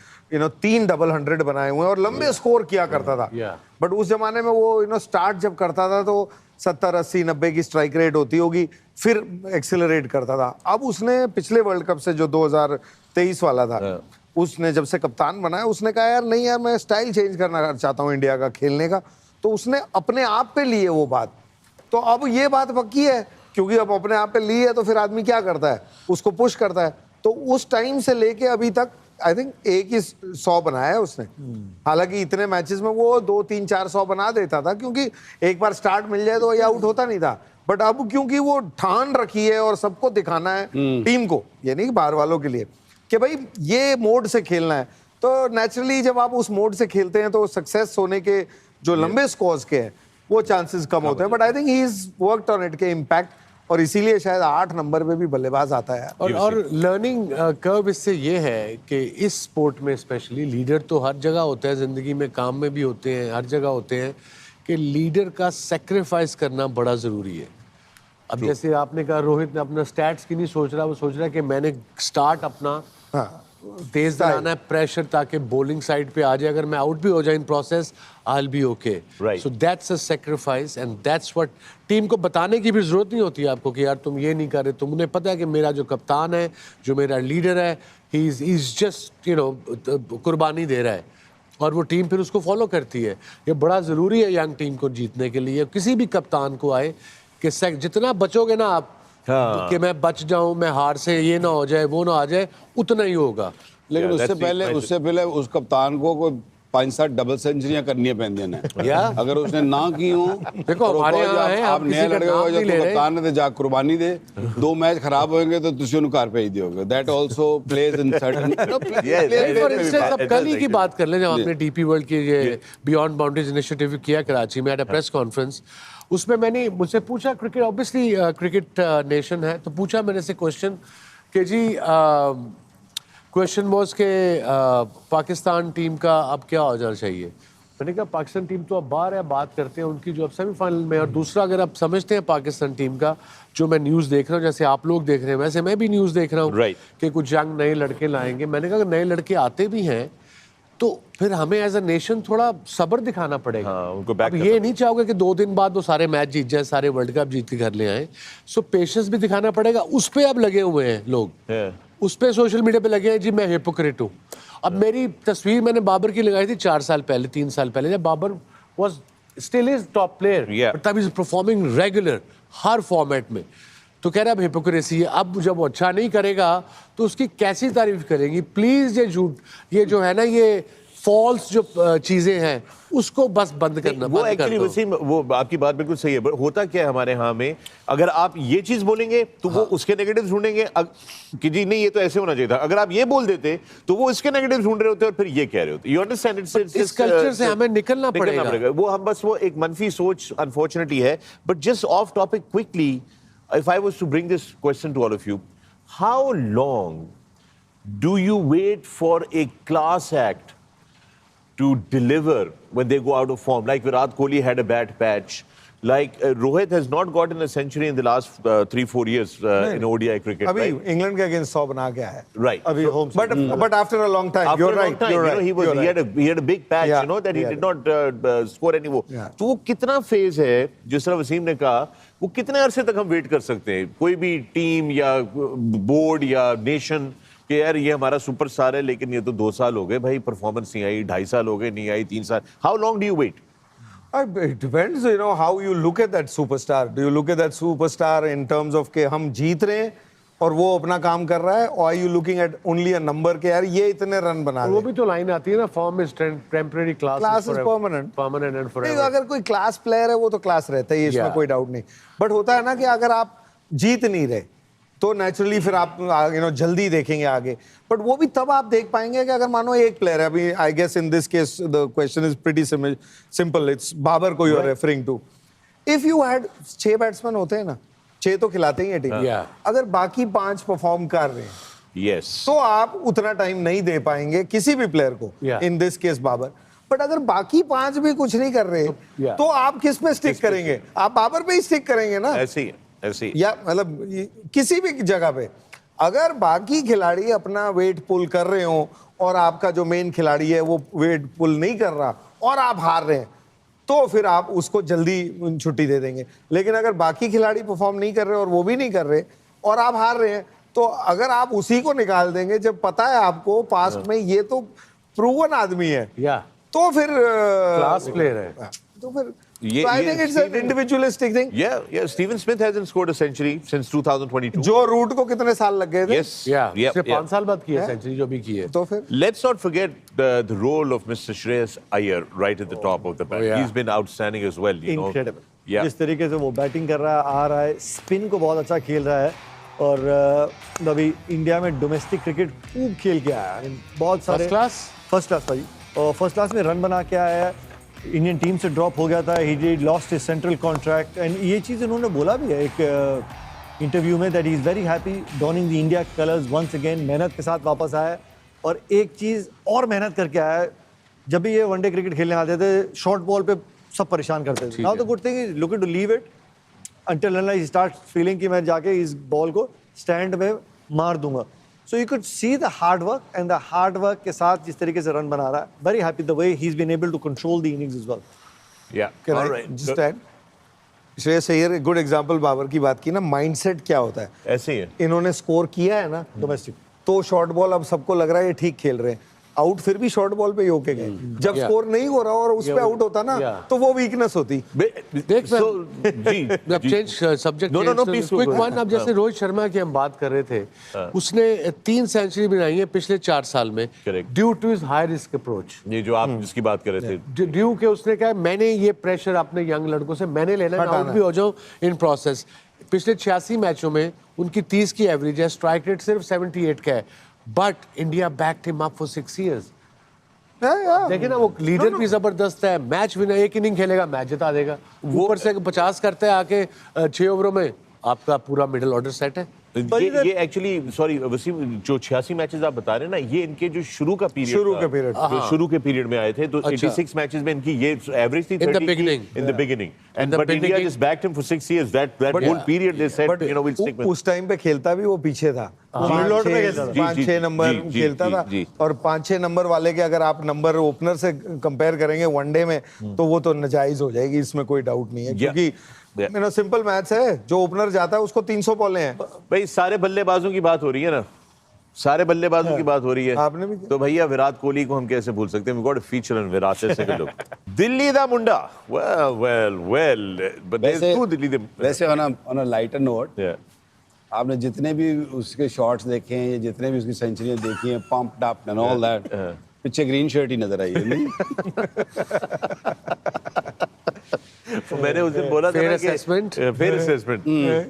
3 डबल 100 बनाए हुए हैं और लंबे स्कोर किया करता था. बट उस जमाने में वो स्टार्ट जब करता था तो 70, 80, 90 की स्ट्राइक रेट होती होगी, फिर एक्सेलरेट करता था. अब उसने पिछले वर्ल्ड कप से जो 2023 वाला था, उसने जब से कप्तान बनाया उसने कहा यार नहीं यार मैं स्टाइल चेंज करना चाहता हूँ इंडिया का खेलने का. तो उसने अपने आप पे ली है वो बात. तो अब ये बात पक्की है क्योंकि अब अपने आप पे ली है तो फिर आदमी क्या करता है, उसको पुश करता है. तो उस टाइम से लेके अभी तक आई थिंक एक ही 100 बनाया है उसने. हालांकि इतने मैचेस में वो 2, 3, 4 100 बना देता था क्योंकि एक बार स्टार्ट मिल जाए तो ये आउट होता नहीं था. बट अब क्योंकि वो ठान रखी है और सबको दिखाना है टीम को, ये नहीं बाहर वालों के लिए, कि भाई ये मोड से खेलना है, तो नेचुरली जब आप उस मोड से खेलते हैं तो सक्सेस होने के जो लंबे स्कोर्स के हैं वो चांसेस कम होते हैं. But I think he is worked on it के इम्पैक्ट, और इसीलिए शायद 8 नंबर पे भी बल्लेबाज आता है. और लर्निंग कर्व इससे ये है कि इस स्पोर्ट में स्पेशली लीडर तो हर जगह होता है, ज़िंदगी में काम में भी होते हैं, हर जगह होते हैं, कि लीडर का सेक्रीफाइस करना बड़ा ज़रूरी है. अब जैसे आपने कहा रोहित ने अपना स्टैट्स की नहीं सोच रहा, वो सोच रहा है कि मैंने स्टार्ट अपना तेज बनाना है, प्रेशर ताकि बॉलिंग साइड पे आ जाए, अगर मैं आउट भी हो जाए in process I will be okay. So that's a sacrifice and that's what team को बताने की भी जरूरत नहीं होती आपको कि यार तुम ये नहीं कर रहे. तुमने पता है कि मेरा जो कप्तान है, जो मेरा लीडर है, ही इज जस्ट कुर्बानी दे रहा है और वो टीम फिर उसको फॉलो करती है. ये बड़ा ज़रूरी है यंग टीम को जीतने के लिए. किसी भी कप्तान को आए कि जितना बचोगे ना आप कि मैं बच जाऊं, मैं हार से ये ना हो जाए, वो ना आ जाए, उतना ही होगा. लेकिन उससे पहले उस कप्तान को कोई 5-7 डबल सेंचुरियां करनी पैंदियां ने. अगर उसने ना की हो, देखो हमारे यहाँ है, आप नया लड़के हो जब कप्तान ने जा कुर्बानी दे, 2 मैच खराब होंगे तो तुझे उन्हें कार भेज दियोगे. That also plays in certain. For instance अब कल ही की बात कर लें जब आपने डीपी वर्ल्ड की ये बियॉन्ड बाउंड्रीज इनिशिएटिव किया कराची में एट अ प्रेस कॉन्फ्रेंस, उसमें मैंने मुझसे पूछा, क्रिकेट ऑब्वियसली क्रिकेट नेशन है, तो पूछा मैंने से क्वेश्चन कि जी क्वेश्चन वॉज के पाकिस्तान टीम का अब क्या हो जाना चाहिए. मैंने कहा पाकिस्तान टीम तो अब बाहर है, बात करते हैं उनकी जो अब सेमीफाइनल में. और दूसरा अगर आप समझते हैं पाकिस्तान टीम का, जो मैं न्यूज़ देख रहा हूँ, जैसे आप लोग देख रहे हैं वैसे मैं भी न्यूज़ देख रहा हूँ कि कुछ यंग नए लड़के लाएंगे. मैंने कहा नए लड़के आते भी हैं तो फिर हमें एज अ नेशन थोड़ा सब्र दिखाना पड़ेगा. उनको अब ये नहीं चाहोगे कि 2 दिन बाद वो सारे मैच जीत जाए, सारे वर्ल्ड कप जीत के घर ले आए. सो पेशेंस भी दिखाना पड़ेगा. उस पे अब लगे हुए हैं लोग, उस पे सोशल मीडिया पे लगे हैं जी मैं हिपोक्रेट हूँ. अब मेरी तस्वीर मैंने बाबर की लगाई थी 4 साल पहले, 3 साल पहले, जब Babar was still is top player, तब इज परफॉर्मिंग रेगुलर हर फॉर्मेट में. तो कह रहा अब हिपोक्रेसी है. अब जब वो अच्छा नहीं करेगा तो उसकी कैसी तारीफ करेंगी. प्लीज ये झूठ, ये जो है ना, ये फॉल्स जो चीजें हैं उसको बस बंद करना. वो एक्चुअली वसीम, वो आपकी बात बिल्कुल सही है. बट होता क्या है हमारे यहाँ में, अगर आप ये चीज बोलेंगे तो वो उसके नेगेटिव ढूंढेंगे कि जी नहीं ये तो ऐसे होना चाहिए था. अगर आप ये बोल देते तो वो इसके नेगेटिव ढूंढ रहे होते और फिर ये कह रहे होते. You understand? इस कल्चर से हमें निकलना पड़ेगा. वो हम बस वो एक मनफी सोच अनफॉर्चुनेटली है. But just off topic quickly, if I was to bring this question to all of you, how long do you wait for a class act to deliver when they go out of form? Like Virat Kohli had a bad patch. Like Rohit has not gotten a century in the last 3-4 years in ODI cricket. अभी right? England के against 100 बना के आया. Right. अभी home. But after a long time. After you're a long right. time, You're right. He had a big patch, you know, that he did not score any more. तो वो कितना phase है, जिस तरह वसीम ने कहा, वो कितने अरसे तक हम वेट कर सकते हैं? कोई भी टीम या बोर्ड या नेशन कि यार ये हमारा सुपरस्टार है लेकिन ये तो 2 साल हो गए भाई, परफॉर्मेंस नहीं आई, 2.5 साल हो गए नहीं आई, 3 साल. How long do you wait? It depends, how you look at that superstar. Do you look at that superstar in terms of कि हम जीत रहे हैं और वो अपना काम कर रहा है, or are you looking at only a number कि यार ये इतने रन बना रहे? वो भी तो लाइन आती है ना, form is temporary, class is permanent and forever. अगर कोई क्लास प्लेयर है वो तो क्लास रहता है, इसमें कोई डाउट नहीं. बट होता है ना कि अगर आप जीत नहीं रहे तो नेचुरली फिर आप जल्दी देखेंगे आगे, बट वो भी तब आप देख पाएंगे कि अगर मानो एक प्लेयर है, अभी I guess in this case the question is pretty simple, it's Babar को you are referring to. If you had 6 batsman होते हैं ना, 6 तो खिलाते ही है टीम, अगर बाकी 5 परफॉर्म कर रहे हैं Yes. तो आप उतना टाइम नहीं दे पाएंगे किसी भी प्लेयर को, in this case Babar. But अगर बाकी 5 भी कुछ नहीं कर रहे तो आप किस पे स्टिक करेंगे? आप बाबर पे ही स्टिक करेंगे ना, ऐसे ही है, ऐसे ही। या मतलब किसी भी जगह पे अगर बाकी खिलाड़ी अपना वेट पुल कर रहे हो और आपका जो मेन खिलाड़ी है वो वेट पुल नहीं कर रहा और आप हार रहे हैं, तो फिर आप उसको जल्दी छुट्टी दे देंगे। लेकिन अगर बाकी खिलाड़ी परफॉर्म नहीं कर रहे और वो भी नहीं कर रहे और आप हार रहे हैं, तो अगर आप उसी को निकाल देंगे जब पता है आपको पास्ट में ये तो प्रूवन आदमी है, तो फिर क्लास प्लेयर है, तो फिर I think it's an individualistic thing. Yeah, Steven Smith hasn't scored a century since 2022. जो रूट को कितने साल लग गए थे? Yes. उसने 5 साल बाद की है सेंचुरी जो भी की है। तो फिर Let's not forget the role of Mr. Shreyas Iyer right at the top of the bat. He's been outstanding as well. You know. Incredible. Yeah. जिस तरीके से वो बैटिंग कर रहा है, आ रहा है, स्पिन को बहुत अच्छा खेल रहा है, और अभी इंडिया में डोमेस्टिक क्रिकेट खूब खेल के आया है। बहुत सारे फर्स्ट क्लास भाई, और फर्स्ट क्लास में रन बना के आया है। इंडियन टीम से ड्रॉप हो गया था, he lost his central contract, and ये चीज़ इन्होंने बोला भी है एक इंटरव्यू में, that he is very happy donning the India colours once again. मेहनत के साथ वापस आया, और एक चीज़ और मेहनत करके आया है। जब भी ये वनडे क्रिकेट खेलने आते थे, शॉर्ट बॉल पे सब परेशान करते थे। Now the good thing is looking to leave it until he starts feeling कि मैं जाके इस बॉल को स्टैंड में मार दूंगा। So you could see the hard work, and the hard work के साथ जिस तरीके से रन बना रहा है, very happy the way he's been able to control the innings as well. Yeah. Can All I right. just add? Shreyas Iyer good example Babar की बात की ना, माइंडसेट क्या होता है। ऐसे ही है। इन्होंने स्कोर किया है ना डोमेस्टिक, तो शॉर्ट बॉल अब सबको लग रहा है ये ठीक खेल रहे हैं, आउट फिर भी शॉर्ट बॉल पे ही होके गए। जब स्कोर नहीं हो रहा और उस पे आउट होता ना, तो वो वीकनेस होती। देख चेंज सब्जेक्ट, क्विक वन। अब जैसे रोहित शर्मा की हम बात कर रहे थे, उसने 3 सेंचुरी बनाई है पिछले 4 साल में, due to his high risk approach. ये जो आप जिसकी बात कर रहे थे, ड्यू के उसने कहा मैंने ये प्रेशर अपने यंग लड़कों से मैंने लेना, मैं आउट भी हो जाऊं इन प्रोसेस। पिछले 86 मैचों में उनकी 30 की एवरेज है, स्ट्राइक रेट सिर्फ 78 का है, but India backed him up for 6 years। देखिए ना, वो लीडर भी जबरदस्त है, मैच विनर, एक इनिंग खेलेगा मैच जिता देगा, ऊपर से 50 करते हैं आके 6 ओवरों में, आपका पूरा मिडिल ऑर्डर सेट है। ये एक्चुअली सॉरी वसीम, जो 86 मैचेस आप बता रहे हैं ना, ये इनके जो शुरू के पीरियड में आए थे, तो 86 मैचेस में इनकी ये एवरेज थी 30 in the beginning, and but India just backed him for 6 years. That whole period they said, you know, we'll stick with. उस टाइम पे खेलता भी वो पीछे था, 5-6 नंबर खेलता था, और 5-6 नंबर वाले के अगर आप नंबर ओपनर से कंपेयर करेंगे वनडे में, तो वो तो नाजायज हो जाएगी, इसमें कोई डाउट नहीं है, क्योंकि सिंपल मैच है, जो ओपनर जाता है उसको 300 बॉलें हैं। भाई सारे बल्लेबाजों की बात हो रही है ना, सारे बल्लेबाजों की बात हो रही है, आपने भी तो भैया विराट कोहली को हम कैसे भूल सकते हैं? We got a feature on Virat से लुक। दिल्ली दा मुंडा, well but there is two Delhi the. वैसे ऑन अ लाइटर नोट, आपने जितने भी उसके शॉट्स देखे हैं, जितने भी उसकी सेंचुरियां देखी हैं, pumped up and all that, पीछे ग्रीन शर्ट ही नजर आई है नहीं? मैंने उस दिन बोला था fair assessment,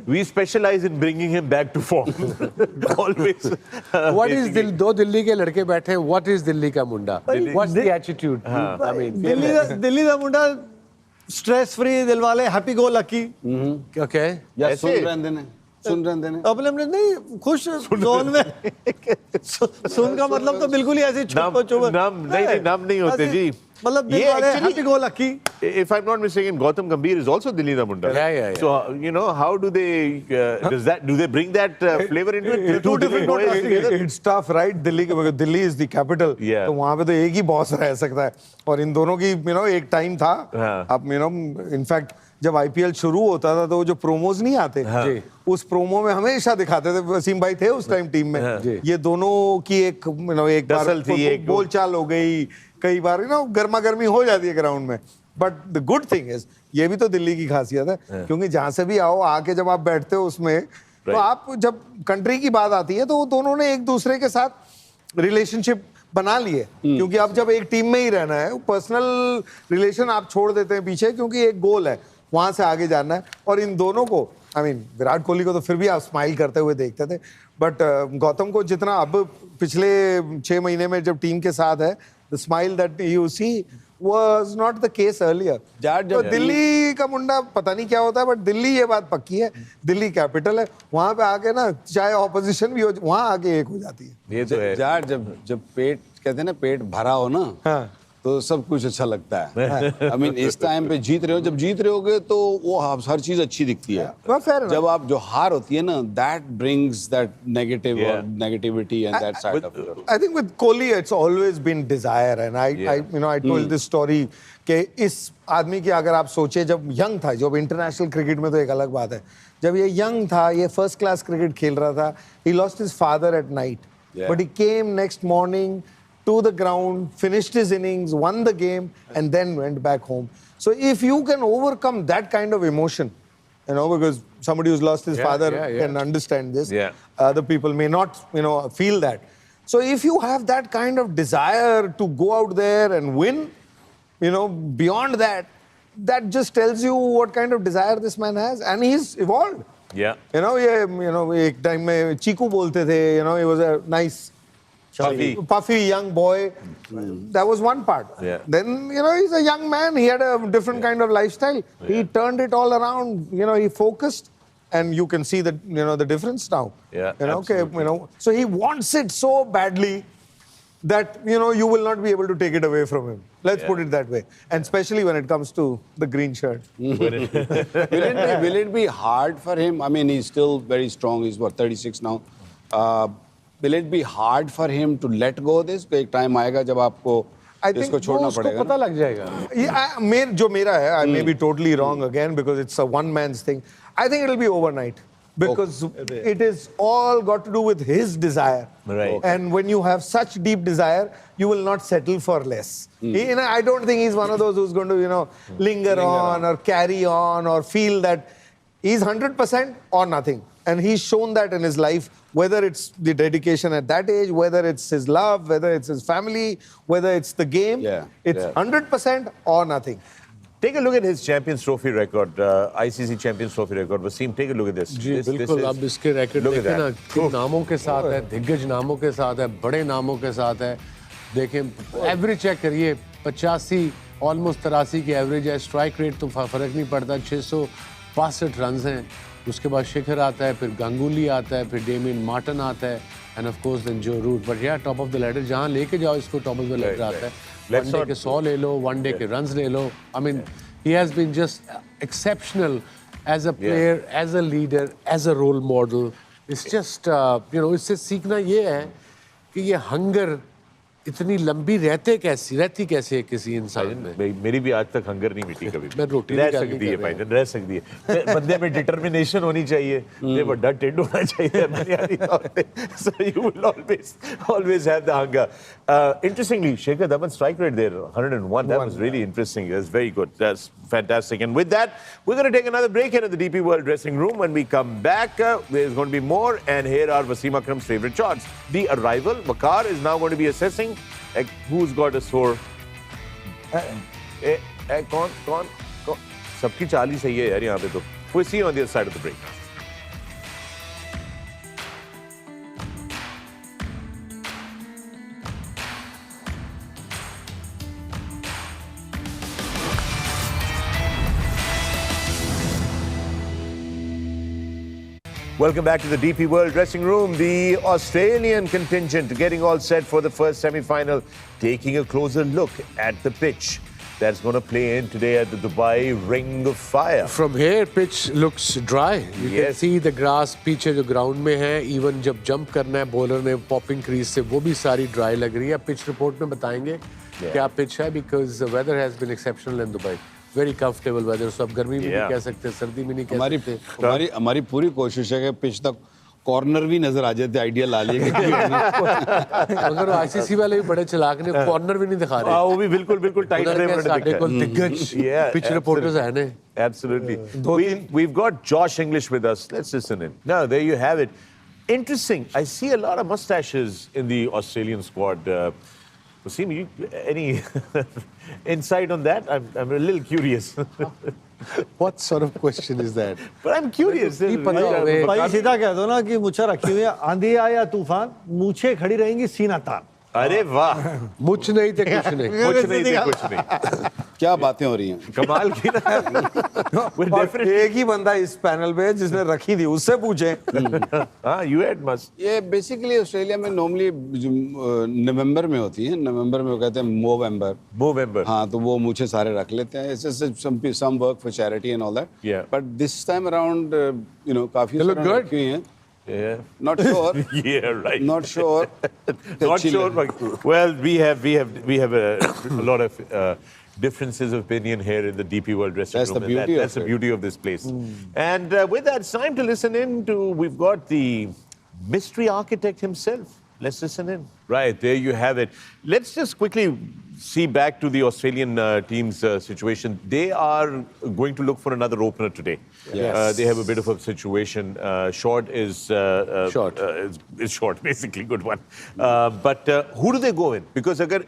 we specialise in bringing him back to form always. What is दो दिल्ली के लड़के बैठे हैं, व्हाट इज दिल्ली का मुंडा, what's the attitude? I mean Delhi का मुंडा स्ट्रेस फ्री, दिल वाले, हैप्पी गो लकी। ओके, या सुन रहे हैं अपने नहीं खुश जोन में। सुन का मतलब तो बिल्कुल ही ऐसे नाम नहीं होते जी, मतलब दिल वाले, happy go lucky. If I'm not mistaken, Gautam Gambhir is also Dilli da Munda. Yeah. So you know, how do they do they bring that flavor into it? Two different boys. It's tough, right? Delhi is the capital. Yeah. तो वहाँ पे तो एक ही boss रह सकता है, और इन दोनों की एक टाइम था। अब इनफैक्ट जब IPL शुरू होता था, तो वो जो प्रोमोज नहीं आते, उस प्रोमो में हमेशा दिखाते थे, वसीम भाई थे उस टाइम टीम में, ये दोनों की एक बार बोलचाल हो गई, कई बार गर्मा गर्मी हो जाती है ग्राउंड में। But the good thing is, ये भी तो दिल्ली की खासियत है, क्योंकि जहां से भी आओ, आके जब आप बैठते हो उसमें, तो आप जब कंट्री की बात आती है, तो वो दोनों ने एक दूसरे के साथ रिलेशनशिप बना लिए, क्योंकि अब जब एक टीम में ही रहना है, पर्सनल रिलेशन आप छोड़ देते हैं पीछे, क्योंकि एक गोल है, वहां से आगे जाना है। और इन दोनों को आई मीन विराट कोहली को तो फिर भी आप स्माइल करते हुए देखते थे, बट गौतम को जितना अब पिछले 6 महीने में जब टीम के साथ है, the smile that you see was not the case earlier. तो दिल्ली का मुंडा पता नहीं क्या होता है, बट दिल्ली ये बात पक्की है, दिल्ली कैपिटल है, वहां पे आके ना चाहे ऑपोजिशन भी हो, वहां आके एक हो जाती है। ये तो है यार जब पेट कहते हैं ना, पेट भरा हो ना, हाँ। तो सब कुछ अच्छा लगता है। आई मीन इस टाइम पे जीत रहे हो, जब जीत रहे होगे तो वो हर चीज अच्छी दिखती है। जब आप जो हार होती है ना, that brings that negativity and that side of it. I think with Kohli, it's always been desire, and I told this story कि इस आदमी की अगर आप सोचे, जब यंग था, जब इंटरनेशनल क्रिकेट में तो एक अलग बात है, जब ये यंग था, ये फर्स्ट क्लास क्रिकेट खेल रहा था, he lost his father at night, but he came next morning to the ground, finished his innings, won the game, and then went back home. So if you can overcome that kind of emotion, because somebody who's lost his father can understand this. Other people may not, feel that. So if you have that kind of desire to go out there and win, beyond that, that just tells you what kind of desire this man has, and he's evolved. Yeah. एक time में चीकू बोलते थे, he was a nice, puffy young boy. That was one part. Then, he's a young man. He had a different kind of lifestyle. He turned it all around. He focused, and you can see the, the difference now. So he wants it so badly that, you will not be able to take it away from him. Let's put it that way. And especially when it comes to the green shirt. Will it be hard for him? I mean, he's still very strong. He's 36 now. Will it be hard for him to let go of this? एक time आएगा जब आपको इसको छोड़ना पड़ेगा। पता लग जाएगा। जो मेरा है, I may be totally wrong again because it's a one man's thing. I think it'll be overnight because it is all got to do with his desire. Right. And when you have such deep desire, you will not settle for less. I don't think he's one of those who's going to, linger on or carry on or feel that he's 100% or nothing. And he's shown that in his life, whether it's the dedication at that age, whether it's his love, whether it's his family, whether it's the game, it's 100% or nothing. Take a look at his Champions Trophy record, ICC Champions Trophy record. Wasim, take a look at this. जी बिल्कुल, अब इसके record देखें ना, किन नामों के साथ है, दिग्गज नामों के साथ है, बड़े नामों के साथ है. देखें, एवरेज चेक करिए, 85, ऑलमोस्ट 83 की एवरेज है. स्ट्राइक रेट तो फर्क नहीं पड़ता, 662 रन हैं. उसके बाद शिखर आता है, फिर गांगुली आता है, फिर डेमियन मार्टिन आता है, एंड ऑफ कोर्स देन जो रूट. बट यार टॉप ऑफ द लेडर, जहाँ लेके जाओ इसको टॉप ऑफ द लेडर आता है. वनडे के 100 ले लो, वनडे के रन्स ले लो. I mean he has been just exceptional as a player, as a leader, as a role model. It's just इससे सीखना ये है कि ये हंगर इतनी लंबी रहती कैसे है किसी इंसान में. मेरी भी आज तक हंगर नहीं मिटी कभी. मैं रोटी रह सकती है भाई, रह सकती है. बंदे में डिटर्मिनेशन होनी चाहिए, ये बड़ा टिड होना चाहिए बुनियादी तौर पे. So you will always have the hunger. Interestingly, Shikhar Dhawan strike rate there 101. That was really interesting. That's very good. That's fantastic. And with that, we're going to take another break here at the DP World dressing room. When we come back, there's going to be more. And here are Wasim Akram's favorite shots. The arrival. Waqar is now going to be assessing who's got a sore. कौन सबकी चाल ही सही है यार यहाँ पे तो. We'll see you on the other side of the break. Welcome back to the DP World dressing room. The Australian contingent getting all set for the first semi-final, taking a closer look at the pitch that's going to play in today at the Dubai Ring of Fire. From here, pitch looks dry. You can see the grass पीछे जो ground में है. Even जब jump करना है bowler ने popping crease से, वो भी सारी dry लग रही है. Pitch report में बताएंगे क्या pitch है, because the weather has been exceptional in Dubai. Very comfortable weather. So अब गर्मी में नहीं कह सकते, सर्दी में नहीं कह सकते. हमारी पूरी कोशिश है कि पिच तक कॉर्नर भी नजर आ जाते. आइडिया ला लिए अगर आईसीसी वाले भी बड़े चलाक ने कॉर्नर भी नहीं दिखा रहे. वो भी बिल्कुल टाइट साढ़े को दिग्गज पिच रिपोर्टर्स हैं ने. Absolutely. We've got Josh English with us. Let's listen in. Now, there you have it. Interesting. I see a lot of mustaches in the Australian squad. Wasim, any insight on that? I'm a little curious. What sort of question is that? But I'm curious. नहीं पता होवे। भाई सीधा कह दो ना कि मुच्छा रखी हुई है, आंधी आए या तूफान, मूछें खड़ी रहेंगी सीना तान। अरे वाह, मुझ नहीं थे कुछ नहीं। कुछ नहीं थे, कुछ नहीं। क्या बातें हो रही हैं। कमाल की ना। Well, और definitely. एक ही बंदा इस पैनल पे जिसने रखी थी, उससे पूछे। हाँ, you had must. ये बेसिकली ऑस्ट्रेलिया में नॉर्मली नवंबर में होती है, नवंबर में वो कहते हैं मोवेंबर। Movember. हाँ, तो वो मुझे सारे रख लेते हैं। It's just some work for charity and all that. Yeah. But this time around, काफी They look सारे good. रखी हुई हैं। Yeah. Not sure. Yeah, right. Not sure. Not Chill. sure. But, well, we have a lot of differences of opinion here in the DP World dressing That's room. the and beauty that's of the it. beauty of this place. And with that, it's time to listen in to. We've got the mystery architect himself. Let's listen in. Right, there you have it. Let's just quickly see back to the Australian team's situation. They are going to look for another opener today. Yes. They have a bit of a situation. Short is Short. is short, basically. Good one. But who do they go in? Because agar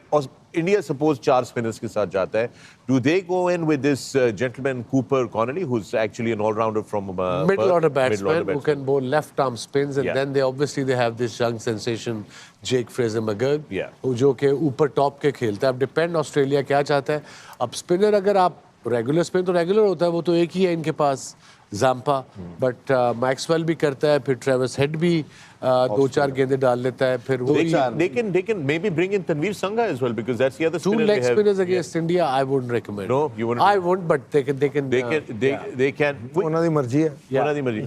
India suppose 4 spinners के साथ जाता है, do they go in with this gentleman Cooper Connolly, who's actually an all-rounder from Middle order batsman who batsman. can bowl left arm spins, and Yeah. then they have this young sensation Jake Fraser McGurk, Yeah. जो के ऊपर top के खेलता है। अब depend Australia क्या चाहता है। अब स्पिनर अगर आप रेगुलर स्पिन तो रेगुलर होता है, वो तो एक ही है इनके पास, जाम्पा, बट मैक्सवेल भी करता है, फिर ट्रेविस हेड भी 2-4 गेंदें डाल लेता है, फिर वो They can maybe bring in Tanveer Sangha as well, because that's the other two spinner leg they have. spinners against India. I wouldn't recommend. No, you wouldn't? I won't, but they can. They can. They can. उन्हों दी मर्जी है। ਉਹਨਾਂ ਦੀ ਮਰਜ਼ੀ.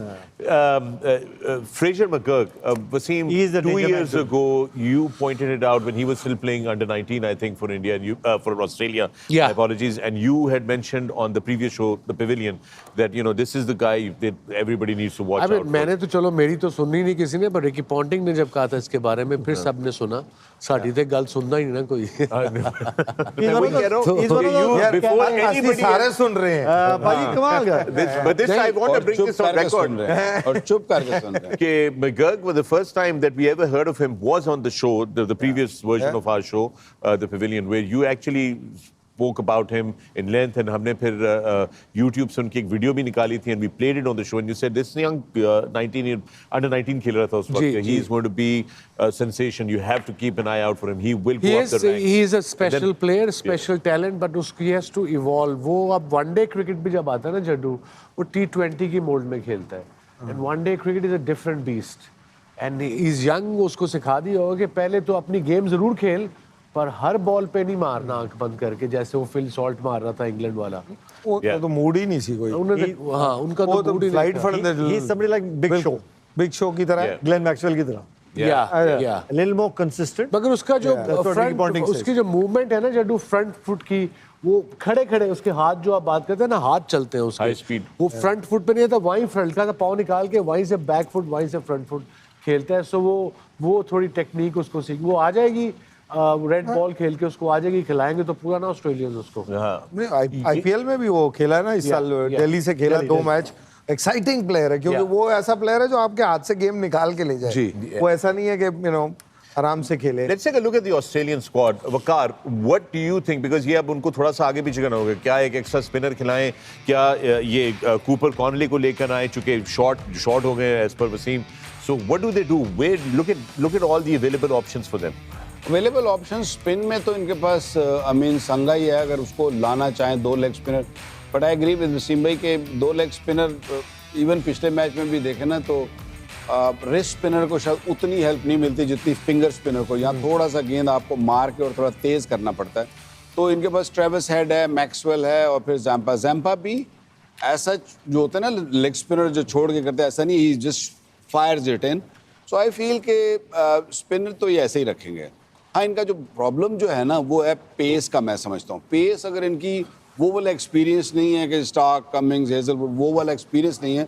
Fraser McGurk, Wasim, He is the 2 danger years man too. ago, you pointed it out when he was still playing under 19, I think, for India and you, for Australia. Yeah. My apologies. And you had mentioned on the previous show, The Pavilion, that this is the guy that everybody needs to watch I mean, out for. मैंने तो चलो मेरी तो सुननी नहीं किसी ने, पर रिकी पॉन्टिंग ने जब कहा था इसके बारे में, फिर सबने सुना। साड़ी ते गल सुनना ही नहीं ना कोई। He's one of those- he's one of those- यार, before असली anybody सारे सुन रहे हैं। भाई कमाल का। But this I want to और bring चुप this on करके सुन record. रहे हैं। और चुप करके सुन रहे हैं। Okay, McGurk, was the first time that we ever heard of him was on the show, the previous version of our show, The Pavilion, where you actually spoke about him in length, and हमने फिर YouTube से उनकी एक video भी निकाली थी, and we played it on the show, and you said this young under 19 खेल रहा था उस वक्त, he is going to be a sensation. You have to keep an eye out for him. He will go up the ranks. He is a special And then- player, special talent, but he has to evolve. वो अब one day cricket भी जब आता है ना जड्डू, वो T20 की mode में खेलता है, and one-day cricket is a different beast. And he's young, उसको सिखा दिया होगा कि पहले तो अपनी गेम जरूर खेल, पर हर बॉल पे नहीं मारना आंख बंद करके, जैसे वो फिल सॉल्ट मार रहा था इंग्लैंड वाला। वो तो मूड ही नहीं सी कोई। हाँ, उनका वो तो मूड ही फ्लाइट नहीं फॉर था। The He's somebody like Big Show, big show की तरह। Yeah. Glenn Maxwell की तरह। Yeah. A little more consistent. मगर उसका जो That's what Ricky front Ponting says. उसकी जो मूवमेंट है ना जड्डू फ्रंट फुट की, वो खड़े खड़े उसके हाथ जो आप बात करते हैं ना, हाथ चलते हैं उसके, High speed. वो फ्रंट फुट पे नहीं था, वहीं फ्रंट का था, पाँव निकाल के वहीं से बैक फुट, वहीं से फ्रंट फुट खेलता है। सो वो थोड़ी टेक्निक उसको सीख, वो आ जाएगी रेड बॉल खेल के, उसको आ जाएगी, खिलाएंगे तो पूरा ना ऑस्ट्रेलियंस उसको। आईपीएल में भी वो खेला है ना इस साल, दिल्ली से खेला 2 मैच। एक्साइटिंग प्लेयर है, क्योंकि वो ऐसा प्लेयर है जो आपके हाथ से गेम निकाल के ले जाए। वो ऐसा नहीं है कि आराम से खेले। Let's take a look at the Australian squad. Waqar, what do you think? Because ये अब उनको थोड़ा सा आगे पीछे करना होगा। क्या एक एक्स्ट्रा स्पिनर खिलाएं? क्या ये कूपर कॉनली को लेकर आए, चूंकि शॉर्ट हो गए as per Wasim. So what do they do? Where look at all the available options for them. Available option spin में तो इनके पास अमीन संगा ही है, अगर उसको लाना चाहें 2 leg spinner. But I agree with Wasim भाई के 2 लेग स्पिनर इवन पिछले मैच में भी देखे ना, तो रिस्ट स्पिनर को शायद उतनी हेल्प नहीं मिलती जितनी फिंगर स्पिनर को। यहाँ थोड़ा सा गेंद आपको मार के और थोड़ा तेज करना पड़ता है। तो इनके पास ट्रेविस हेड है, मैक्सवेल है, और फिर जैम्पा भी ऐसा जो होता है ना लेग स्पिनर जो छोड़ के करते हैं, ऐसा नहीं, he just fires it in. So I feel के स्पिनर तो ये ऐसे ही रखेंगे। हाँ, इनका जो प्रॉब्लम जो है ना वो है पेस का। मैं समझता हूँ पेस अगर इनकी वो वाला एक्सपीरियंस नहीं है कि स्टार्क, कमिंग्स, हेजलवुड, वो वाला एक्सपीरियंस नहीं है,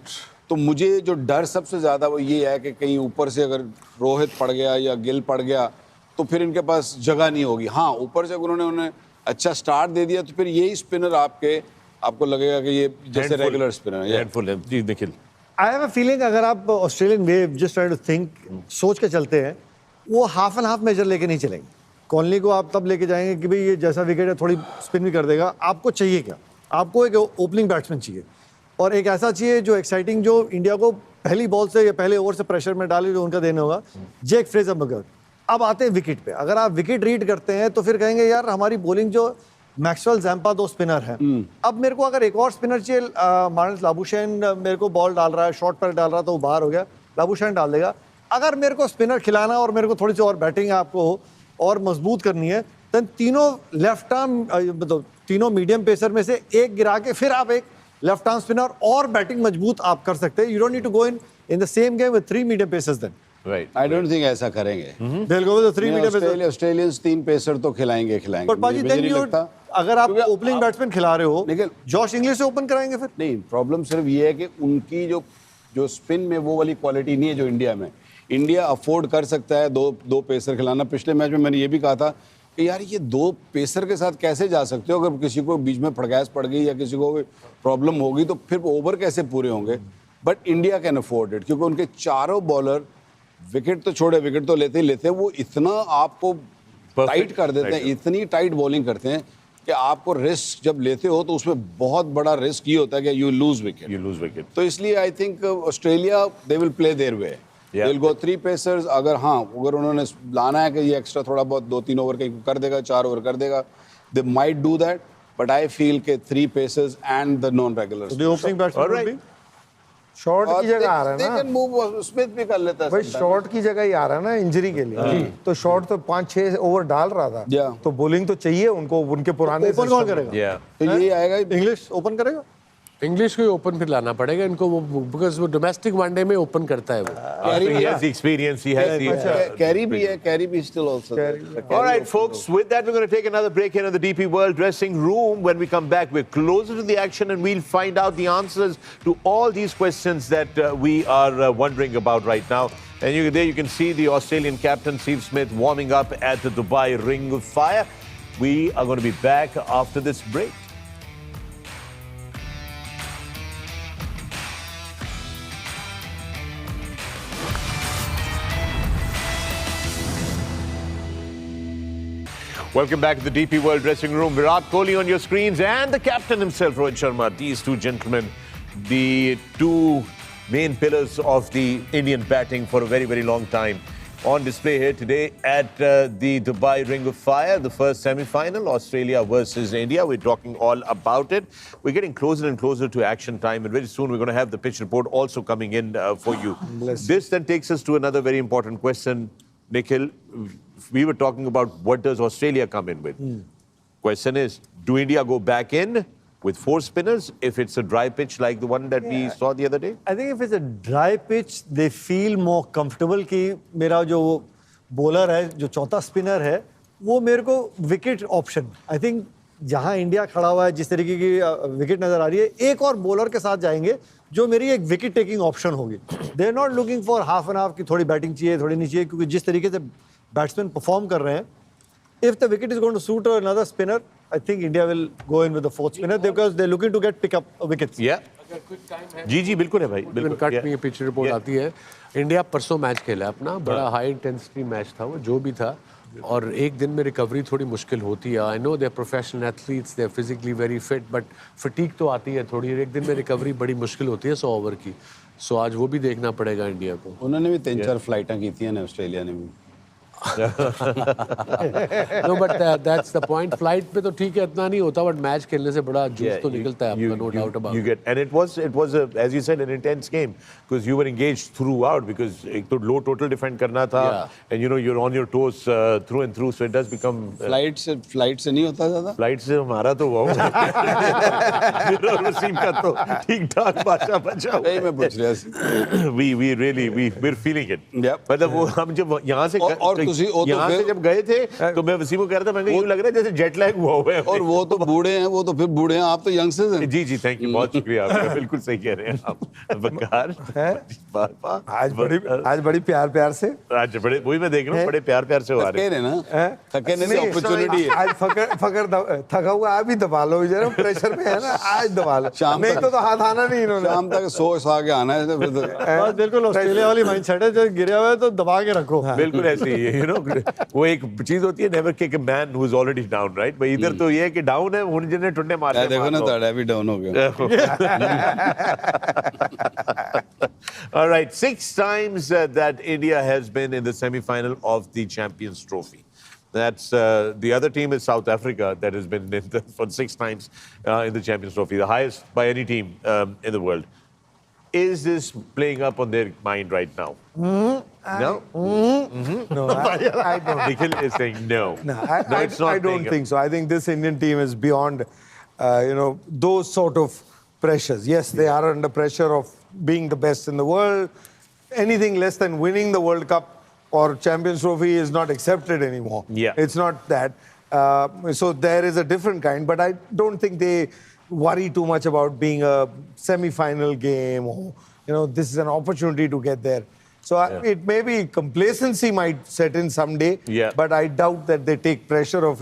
तो मुझे जो डर सबसे ज़्यादा वो ये है कि कहीं ऊपर से अगर रोहित पड़ गया या गिल पड़ गया तो फिर इनके पास जगह नहीं होगी। हाँ, ऊपर से अगर उन्हें अच्छा स्टार्ट दे दिया तो फिर यही स्पिनर आपको लगेगा कि ये जैसे रेगुलर स्पिनर है। Handful है जी Nikhil. I have a feeling अगर आप Australian way just try to think, सोच के चलते हैं, वो हाफ एंड हाफ मेजर लेके नहीं चलेंगे। कॉनली को आप तब लेके जाएंगे कि भाई ये जैसा विकेट है थोड़ी स्पिन भी कर देगा, आपको चाहिए क्या? आपको एक ओपनिंग बैट्समैन चाहिए और एक ऐसा चाहिए जो एक्साइटिंग, जो इंडिया को पहली बॉल से या पहले ओवर से प्रेशर में डाले, जो उनका देना होगा, जैक फ्रेजर मगर। अब आते हैं विकेट पे। अगर आप विकेट रीड करते हैं तो फिर कहेंगे यार हमारी बॉलिंग जो मैक्सवेल जैम्पा 2 स्पिनर हैं, अब मेरे को अगर एक और स्पिनर चाहिए, मार्नस लाबुशैन मेरे को बॉल डाल रहा है, शॉर्ट पर डाल रहा तो वो बाहर हो गया, लाबुशैन डाल देगा। अगर मेरे को स्पिनर खिलाना और मेरे को थोड़ी सी और बैटिंग आपको और मजबूत करनी है, तो तीनों लेफ्ट आर्म, मतलब तीनों मीडियम पेसर में से एक गिरा के फिर आप एक लेफ्ट आर्म स्पिनर और बैटिंग मजबूत आप कर सकते हैं। You don't need to go in the same game with 3 medium pacers then. Right. I don't think ऐसा करेंगे। They'll go with the 3 medium pacers. Australians 3 pacer तो खिलाएंगे But पाजी मुझे then नहीं you, लगता। अगर आप क्योंकि ओपनिंग बैट्समैन खिला रहे हो, लेकिन- जॉश इंग्लिश से ओपन कराएंगे फिर? नहीं, प्रॉब्लम सिर्फ ये है कि उनकी जो स्पिन में वो वाली क्वालिटी नहीं है जो इंडिया में। इंडिया अफोर्ड कर सकता है दो पेसर खिलाना। पिछले मैच में मैंने ये भी कहा था कि यार ये 2 पेसर के साथ कैसे जा सकते हो, अगर किसी को बीच में फड़गैस पड़ गई या किसी को प्रॉब्लम होगी तो फिर ओवर कैसे पूरे होंगे। But India can afford it, क्योंकि उनके चारों बॉलर विकेट तो छोड़े, विकेट तो लेते ही लेते हैं, वो इतना आपको टाइट कर देते हैं, इतनी टाइट बॉलिंग करते हैं कि आपको रिस्क जब लेते हो तो उसमें बहुत बड़ा रिस्क ये होता है कि you lose wicket. You lose wicket. तो इसलिए I think Australia they will play their way, they will go 3 pacers. अगर उन्होंने लाना है कि ये एक्स्ट्रा थोड़ा बहुत 2-3 ओवर का कर देगा, 4 ओवर कर देगा, they might do that, but I feel के 3 pacers and the non regulars. The opening batsman All would right. be? Short की जगह आ रहा है ना मूव स्मिथ भी कर लेता है भाई, sometimes। शॉर्ट की जगह ही आ रहा है ना इंजरी के लिए। तो शॉर्ट तो 5-6 ओवर डाल रहा था, Yeah. तो बॉलिंग तो चाहिए उनको उनके पुराने ओपन कौन करेगा? Yeah. तो यही आएगा। इंग्लिश ओपन करेगा? इंग्लिश को ही ओपन फिर लाना पड़ेगा इनको, वो बिकॉज वो डोमेस्टिक वनडे में ओपन करता है वो। So he has the experience. He has the. Carry भी है, कैरी भी still also there. All right, folks, with that, we're going to take another break here in the DP World dressing room. When we come back, we're closer to the action and we'll find out the answers to all these questions that we are wondering about right now. And there you can see the Australian captain, Steve Smith, warming up at the Dubai Ring of Fire. We are going to be back after this break. Welcome back to the DP World dressing room. Virat Kohli on your screens and the captain himself, Rohit Sharma. These two gentlemen, the two main pillars of the Indian batting for a very, very long time. On display here today at the Dubai Ring of Fire, the first semi-final, Australia versus India. We're talking all about it. We're getting closer and closer to action time, and very soon we're going to have the pitch report also coming in for you. This then takes us to another very important question, Nikhil. We were talking about what does Australia come in with. Question is, do India go back in with 4 spinners if it's a dry pitch like the one that we saw the other day? I think if it's a dry pitch, they feel more comfortable कि मेरा जो bowler है, जो चौथा spinner है, वो मेरे को विकेट ऑप्शन, आई थिंक जहां इंडिया खड़ा हुआ है, जिस तरीके की विकेट नजर आ रही है, एक और बॉलर के साथ जाएंगे जो मेरी एक विकेट टेकिंग ऑप्शन होगी. They are not looking for half and half की थोड़ी बैटिंग चाहिए, थोड़ी नहीं चाहिए, क्योंकि जिस तरीके से बैट्समैन परफॉर्म कर रहे हैं, if the wicket is going to suit another spinner, I think India will go in with the 4th spinner because they're looking to pick up wickets. Yeah. जी बिल्कुल है भाई, बिल्कुल. कट में पिच रिपोर्ट आती है. इंडिया परसों match खेला अपना, बड़ा हाई इंटेंसिटी मैच था वो, जो भी था, और एक दिन में रिकवरी थोड़ी मुश्किल होती है. I know they are professional athletes, they are physically very fit, but fatigue तो आती है थोड़ी, एक दिन में रिकवरी बड़ी मुश्किल होती है 100 ओवर की. सो आज वो भी देखना पड़ेगा इंडिया को. उन्होंने भी 3-4 फ्लाइटें की थी ना ऑस्ट्रेलिया ने भी. No, but that's the point. Flight पे तो ठीक है, इतना नहीं होता, but मैच खेलने से बड़ा जूस तो निकलता है आपका, no doubt about you it. get, and it was as you said, an intense game because you were engaged throughout, because एक तो low total defend करना था, and you know you're on your toes through and through, so it does become. Flight से नहीं होता ज़्यादा. Flight से हमारा तो हुआ मेरा और वसीम का तो ठीक ठाक बादशाह बचा हुआ यही मैं पूछ रहा था. we're feeling it. Yep. मतलब वो हम जब यहाँ से यहाँ से जब गए थे तो मैं वसीम को कह रहा था, मैं यूँ लग रहा है जैसे जेट लैग हुआ है. और वो तो बूढ़े हैं, वो तो फिर बूढ़े हैं, आप तो यंगस्टर्स हैं. जी थैंक यू, बहुत शुक्रिया आपका, बिल्कुल सही कह रहे हैं आप. बकार आज बड़ी प्यार से आज बड़े वही मैं देख रहा हूँ, बड़े प्यार से हो रहे थके हैं. ना, थके नहीं, अपॉर्चुनिटी है. आज फकर थका हुआ, आप भी दबा लो जरा, प्रेशर में है ना, आज दबा लो. शाम नहीं तक- तो हाथ आना नहीं इन्होंने. शाम तक सोच आके आना है फिर तो. बस बिल्कुल ऑस्ट्रेलिया वाली माइंडसेट है, जो गिरा हुआ है तो दबा के रखो. बिल्कुल ऐसे ही You know, वो एक चीज होती है never kick a man who is already down, right? भाई इधर तो ये है कि down है, उन जिन्हें टुन्ने मारने देखो ना थर्ड भी डाउन हो गया. All right, 6 times that India has been in the semi-final of the Champions Trophy. That's the other team is South Africa that has been for 6 times in the Champions Trophy, the highest by any team in the world. Is this playing up on their mind right now? No? No, I don't. Nikhil is saying no. No, It's not I don't playing up. think so. I think this Indian team is beyond, those sort of pressures. Yes, they are under pressure of being the best in the world. Anything less than winning the World Cup or Champions Trophy is not accepted anymore. Yeah. It's not that. So there is a different kind, but I don't think they worry too much about being a semi-final game or, this is an opportunity to get there. So it may be complacency might set in someday, Yeah. but I doubt that they take pressure of,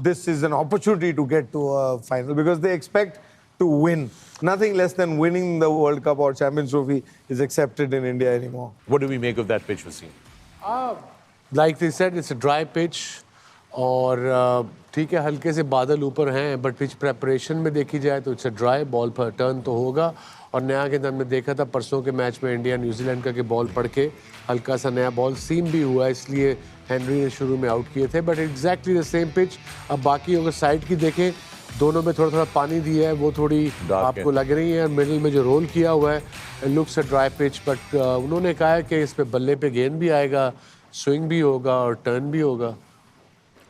this is an opportunity to get to a final because they expect to win. Nothing less than winning the World Cup or Champions Trophy is accepted in India anymore. What do we make of that pitch, Wasim? Like they said, it's a dry pitch. और ठीक है हल्के से बादल ऊपर हैं but pitch preparation में देखी जाए तो इट्स अ ड्राई बॉल पर टर्न तो होगा और नया गेंद हमने देखा था परसों के मैच में इंडिया न्यूजीलैंड का कि बॉल पड़ के हल्का सा नया बॉल सीम भी हुआ इसलिए हेनरी ने शुरू में आउट किए थे but exactly the same pitch. अब बाकी अगर साइड की देखें दोनों में थोड़ा थोड़ा पानी दिया है वो थोड़ी आपको लग रही है. मिडिल में जो रोल किया हुआ है looks a dry pitch but उन्होंने कहा है कि इस पे बल्ले पे गेंद भी आएगा स्विंग भी होगा और टर्न भी होगा.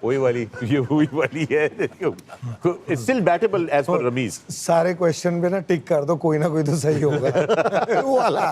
वही वाली है. It's still battable as per Ramiz. सारे क्वेश्चन पे ना टिक कर दो कोई ना कोई तो सही होगा. वो वाला.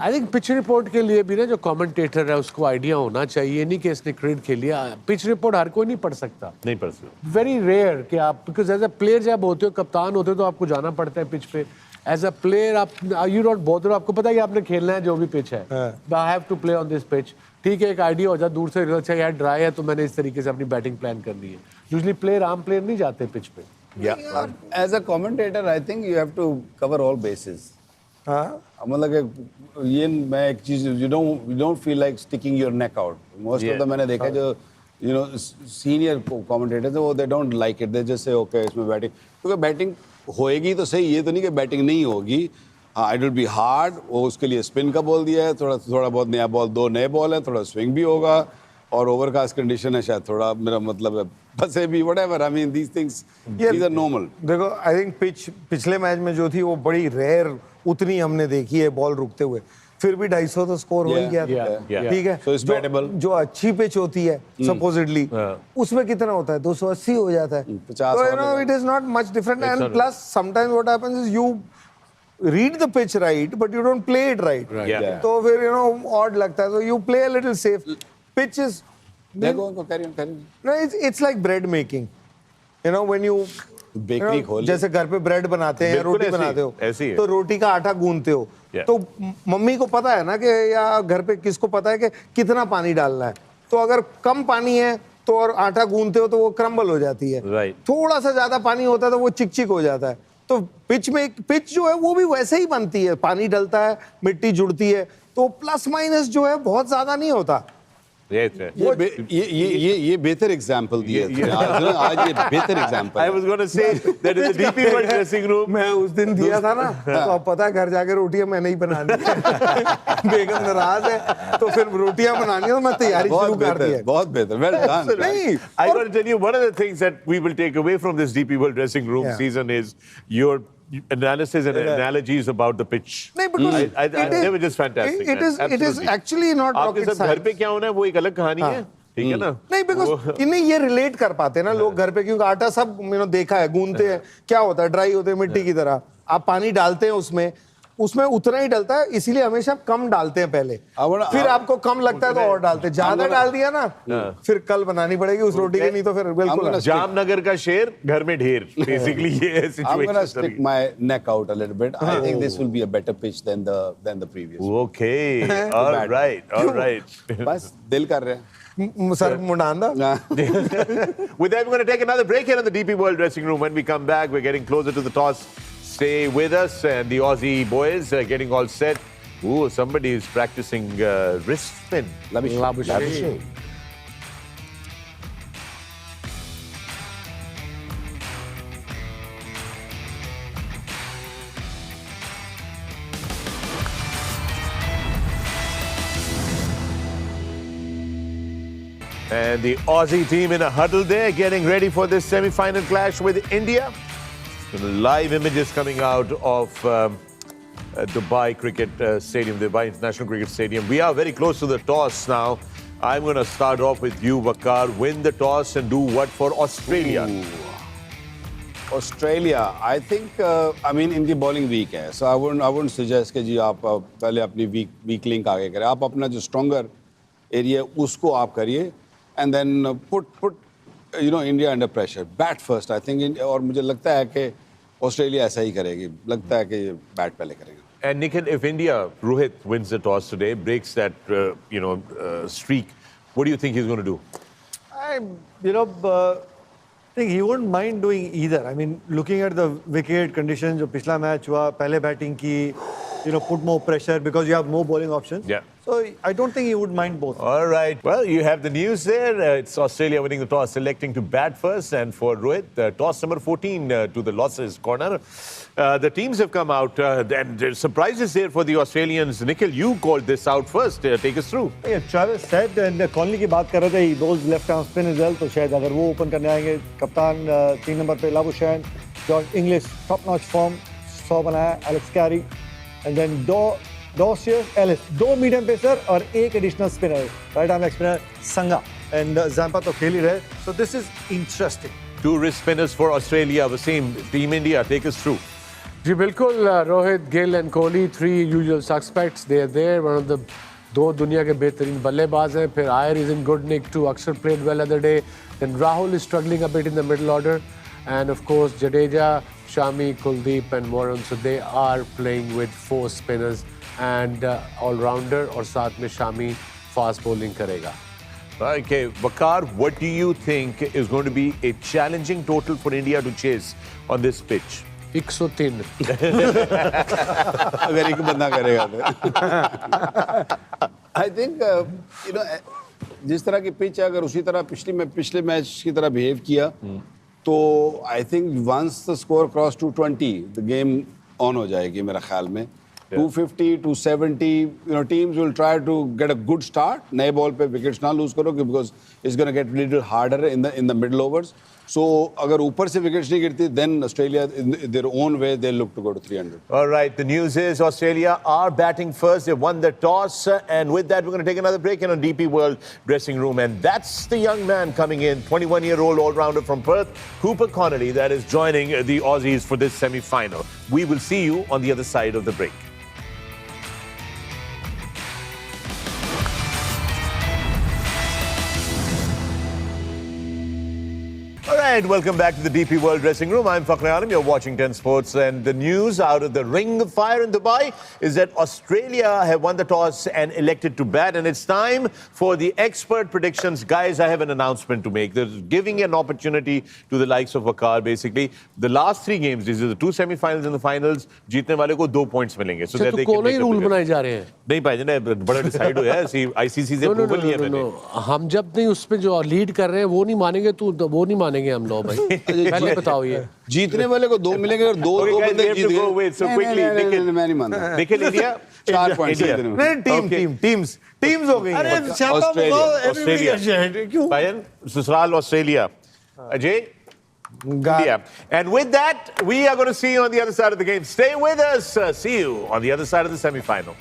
आई थिंक पिच रिपोर्ट के लिए भी ना जो कमेंटेटर है उसको आइडिया होना चाहिए नहीं कि इसने क्रिकेट खेली. पिच रिपोर्ट हर कोई नहीं पढ़ सकता. नहीं पढ़ सकता. वेरी रेयर कि आप बिकॉज एज अ प्लेयर जब होते हो कप्तान होते हो तो आपको जाना पड़ता है पिच पे. एज अ प्लेयर आप यू डोंट बॉदर. आपको पता है कि आपने खेलना है जो भी पिच है. I have to play on this pitch. ठीक है एक आइडिया हो जाए दूर से अच्छा यार ड्राई है तो मैंने इस तरीके से अपनी बैटिंग प्लान करनी है. यूजुअली प्लेयर आम प्लेयर नहीं जाते पिच पे. As a commentator, I think you have to cover all bases. मतलब ये मैं एक चीज you don't feel like sticking your neck out. Most of the मैंने देखा जो senior commentators वो they don't like it. They just say okay इसमें बैटिंग क्योंकि बैटिंग होएगी तो सही. ये तो नहीं कि बैटिंग नहीं होगी. It will be hard. वो उसके लिए स्पिन का बॉल दिया है थोड़ा बहुत नया बॉल 2 नए बॉल है थोड़ा स्विंग भी होगा और ओवरकास्ट कंडीशन है शायद थोड़ा मेरा मतलब है बसे भी whatever. I mean these things these are normal. देखो आई थिंक पिच पिछले मैच में जो थी वो बड़ी रेयर उतनी हमने देखी है बॉल रुकते हुए. फिर भी 250 तो स्कोर हो ही गया था. ठीक है. So it's battable. जो अच्छी पिच होती है सपोजिटली उसमें कितना होता है 280 हो जाता है. 50 तो it is not much different and plus sometimes what happens is you read the pitch right but you don't play it right. तो फिर odd लगता है. So you play a little safe. Pitch is देखो carry on. No, it's like bread making. When you bakery खोल जैसे घर पे bread बनाते हैं रोटी बनाते हो तो रोटी का आटा गूंथते हो तो मम्मी को पता है ना कि या घर पे किसको पता है कि कितना पानी डालना है. तो अगर कम पानी है तो और आटा गूंथते हो तो वो क्रम्बल हो जाती है. थोड़ा सा ज्यादा पानी होता है तो वो चिकचिक हो जाता है. तो पिच जो है वो भी वैसे ही बनती है. पानी डलता है मिट्टी जुड़ती है तो प्लस माइनस जो है बहुत ज्यादा नहीं होता. ये बेहतर एग्जांपल दिया. आज ये बेहतर example. I was going to say that in the DP World dressing room. मैं उस दिन दिया था ना तो अब पता है घर जाके रोटियां मैंने ही बनानी. बेगम नाराज है तो फिर रोटियां बनानी है तो मैं तैयारी शुरू कर दी है. बहुत बेहतर. Well done. नहीं I got to tell you one of the things that we will take away from this DP World dressing room season is your analysis and analogies about the pitch. नहीं, because they were just fantastic. It is actually not rocket science. घर पे क्या होना है वो एक अलग कहानी है. ठीक है ना. नहीं बिकॉज इन्हें ये रिलेट कर पाते हैं ना लोग घर पे क्योंकि आटा सब देखा है गूंथते हैं क्या होता है ड्राई होते हैं मिट्टी की तरह. आप पानी डालते हैं उसमें उतना ही डलता है इसीलिए हमेशा कम डालते हैं पहले. फिर आपको कम लगता है तो और डालते हैं. ज्यादा डाल दिया ना फिर कल बनानी पड़ेगी उस रोटी की नहीं तो फिर बिल्कुल जामनगर का शेर घर में ढेर. बेसिकली ये है situation. I'm gonna stick my neck out a little bit. I think this will be a better pitch than the previous. Okay. All right. बस दिल कर रहे हैं. Sir मुंडांदा. With that, we're going to take another break here in the DP World dressing room. When we come back, we're getting closer to the toss. Stay with us, and the Aussie boys are getting all set Ooh, somebody is practicing wrist spin. Labuschagne. And the Aussie team in a huddle there, getting ready for this semi-final clash with India. Live images coming out of Dubai Cricket Stadium, Dubai International Cricket Stadium. We are very close to the toss now. I'm going to start off with you, Waqar. Win the toss and do what for Australia? Australia, I think, I mean, इनकी bowling weak है. So I wouldn't suggest कि जी आप पहले अपनी weak link आगे करें. आप अपना जो stronger area उसको आप करिए. And then put India under pressure. Bat first, I think. और मुझे लगता है कि ऑस्ट्रेलिया ऐसा ही करेगी. लगता है कि ये बैट पहले करेगा. And Nikhil, if India, Rohit wins the toss today, breaks that streak, what do you think he's going to do? I think he won't mind doing either. I mean, looking at the wicket conditions, जो पिछला match हुआ, पहले batting की, put more pressure because you have more bowling options. Yeah. So I don't think he would mind both. All right. Well, you have the news there. It's Australia winning the toss, selecting to bat first. And for Rohit, toss number 14 to the losses corner. The teams have come out. And there's surprises there for the Australians. Nikhil, you called this out first. Take us through. Yeah, Travis said, and Conley की बात कर रहे थे, those left arm spin as well. तो शायद अगर वो open करने आएंगे, कप्तान 3 नंबर पे Labuschagne, George Inglis, top-notch form, 100 बनाया, Alex Carey, and then Dawson Ellis, 2 medium pacer और 1 additional spinner, right arm leg spinner Sangha, and Zampa तो खेल ही रहे. So this is interesting. 2 wrist spinners for Australia. Wasim, Team India, take us through. जी बिल्कुल. Rohit, Gill and Kohli, 3 usual suspects. They are there. One of the 2 दुनिया के बेहतरीन बल्लेबाज हैं. फिर Iyer is in good nick too. Akshar played well other day. Then Rahul is struggling a bit in the middle order. And of course Jadeja, Shami, Kuldeep and Warren. So they are playing with 4 spinners and all-rounder और साथ में Shami fast bowling करेगा. Okay, Waqar, what do you think is going to be a challenging total for India to chase on this pitch? 103. अगर एक बंदा करेगा तो. I think जिस तरह की पिच है, अगर उसी तरह पिछले मैच की तरह बिहेव किया, तो I think once the score cross 220, the game on हो जाएगी मेरा ख्याल में. 250, 270, teams will try to get a good start. नए बॉल पे विकेट्स ना लूज करो because it's going to get a little harder in the middle overs. So अगर ऊपर से विकेट्स नहीं गिरती, then Australia in their own way they'll look to go to 300. All right, the news is Australia are batting first. They won the toss, and with that we're going to take another break in a DP World dressing room, and that's the young man coming in, 21-year-old all-rounder from Perth, Cooper Connolly, that is joining the Aussies for this semi-final. We will see you on the other side of the break. All right, welcome back to the DP World Dressing Room. I'm Fakhri Alam. You're watching 10 Sports, and the news out of the Ring of Fire in Dubai is that Australia have won the toss and elected to bat, and it's time for the expert predictions. Guys, I have an announcement to make. They're giving an opportunity to the likes of Waqar, basically. The last 3 games, these are the 2 semi-finals and the finals, जीतने वाले को 2 points मिलेंगे. So that they can make a rule figure. बनाए जा रहे हैं. नहीं भाई ना, बड़ा डिसाइड हुआ है. See, ICC से approval लिया मैंने. हम जब नहीं उस पे जो लीड कर रहे हैं वो नहीं मानेंगे, वो नहीं मानेंगे हम लोग भाई. पहले बताओ ये. जीतने वाले को 2 मिलेंगे और 2 Okay, guys, बंदे we have जीत to गए. go. Wait, so quickly, Nikhil. मैं नहीं मानता. Nikhil, India. 4 points. Teams हो गई अरे हैं. शाबाश, everybody Australia. ahead. क्यों? Bayan, Susral, Australia. Ajay, India. And with that, we are going to see you on the other side of the game. Stay with us. See you on the other side of the semi-final.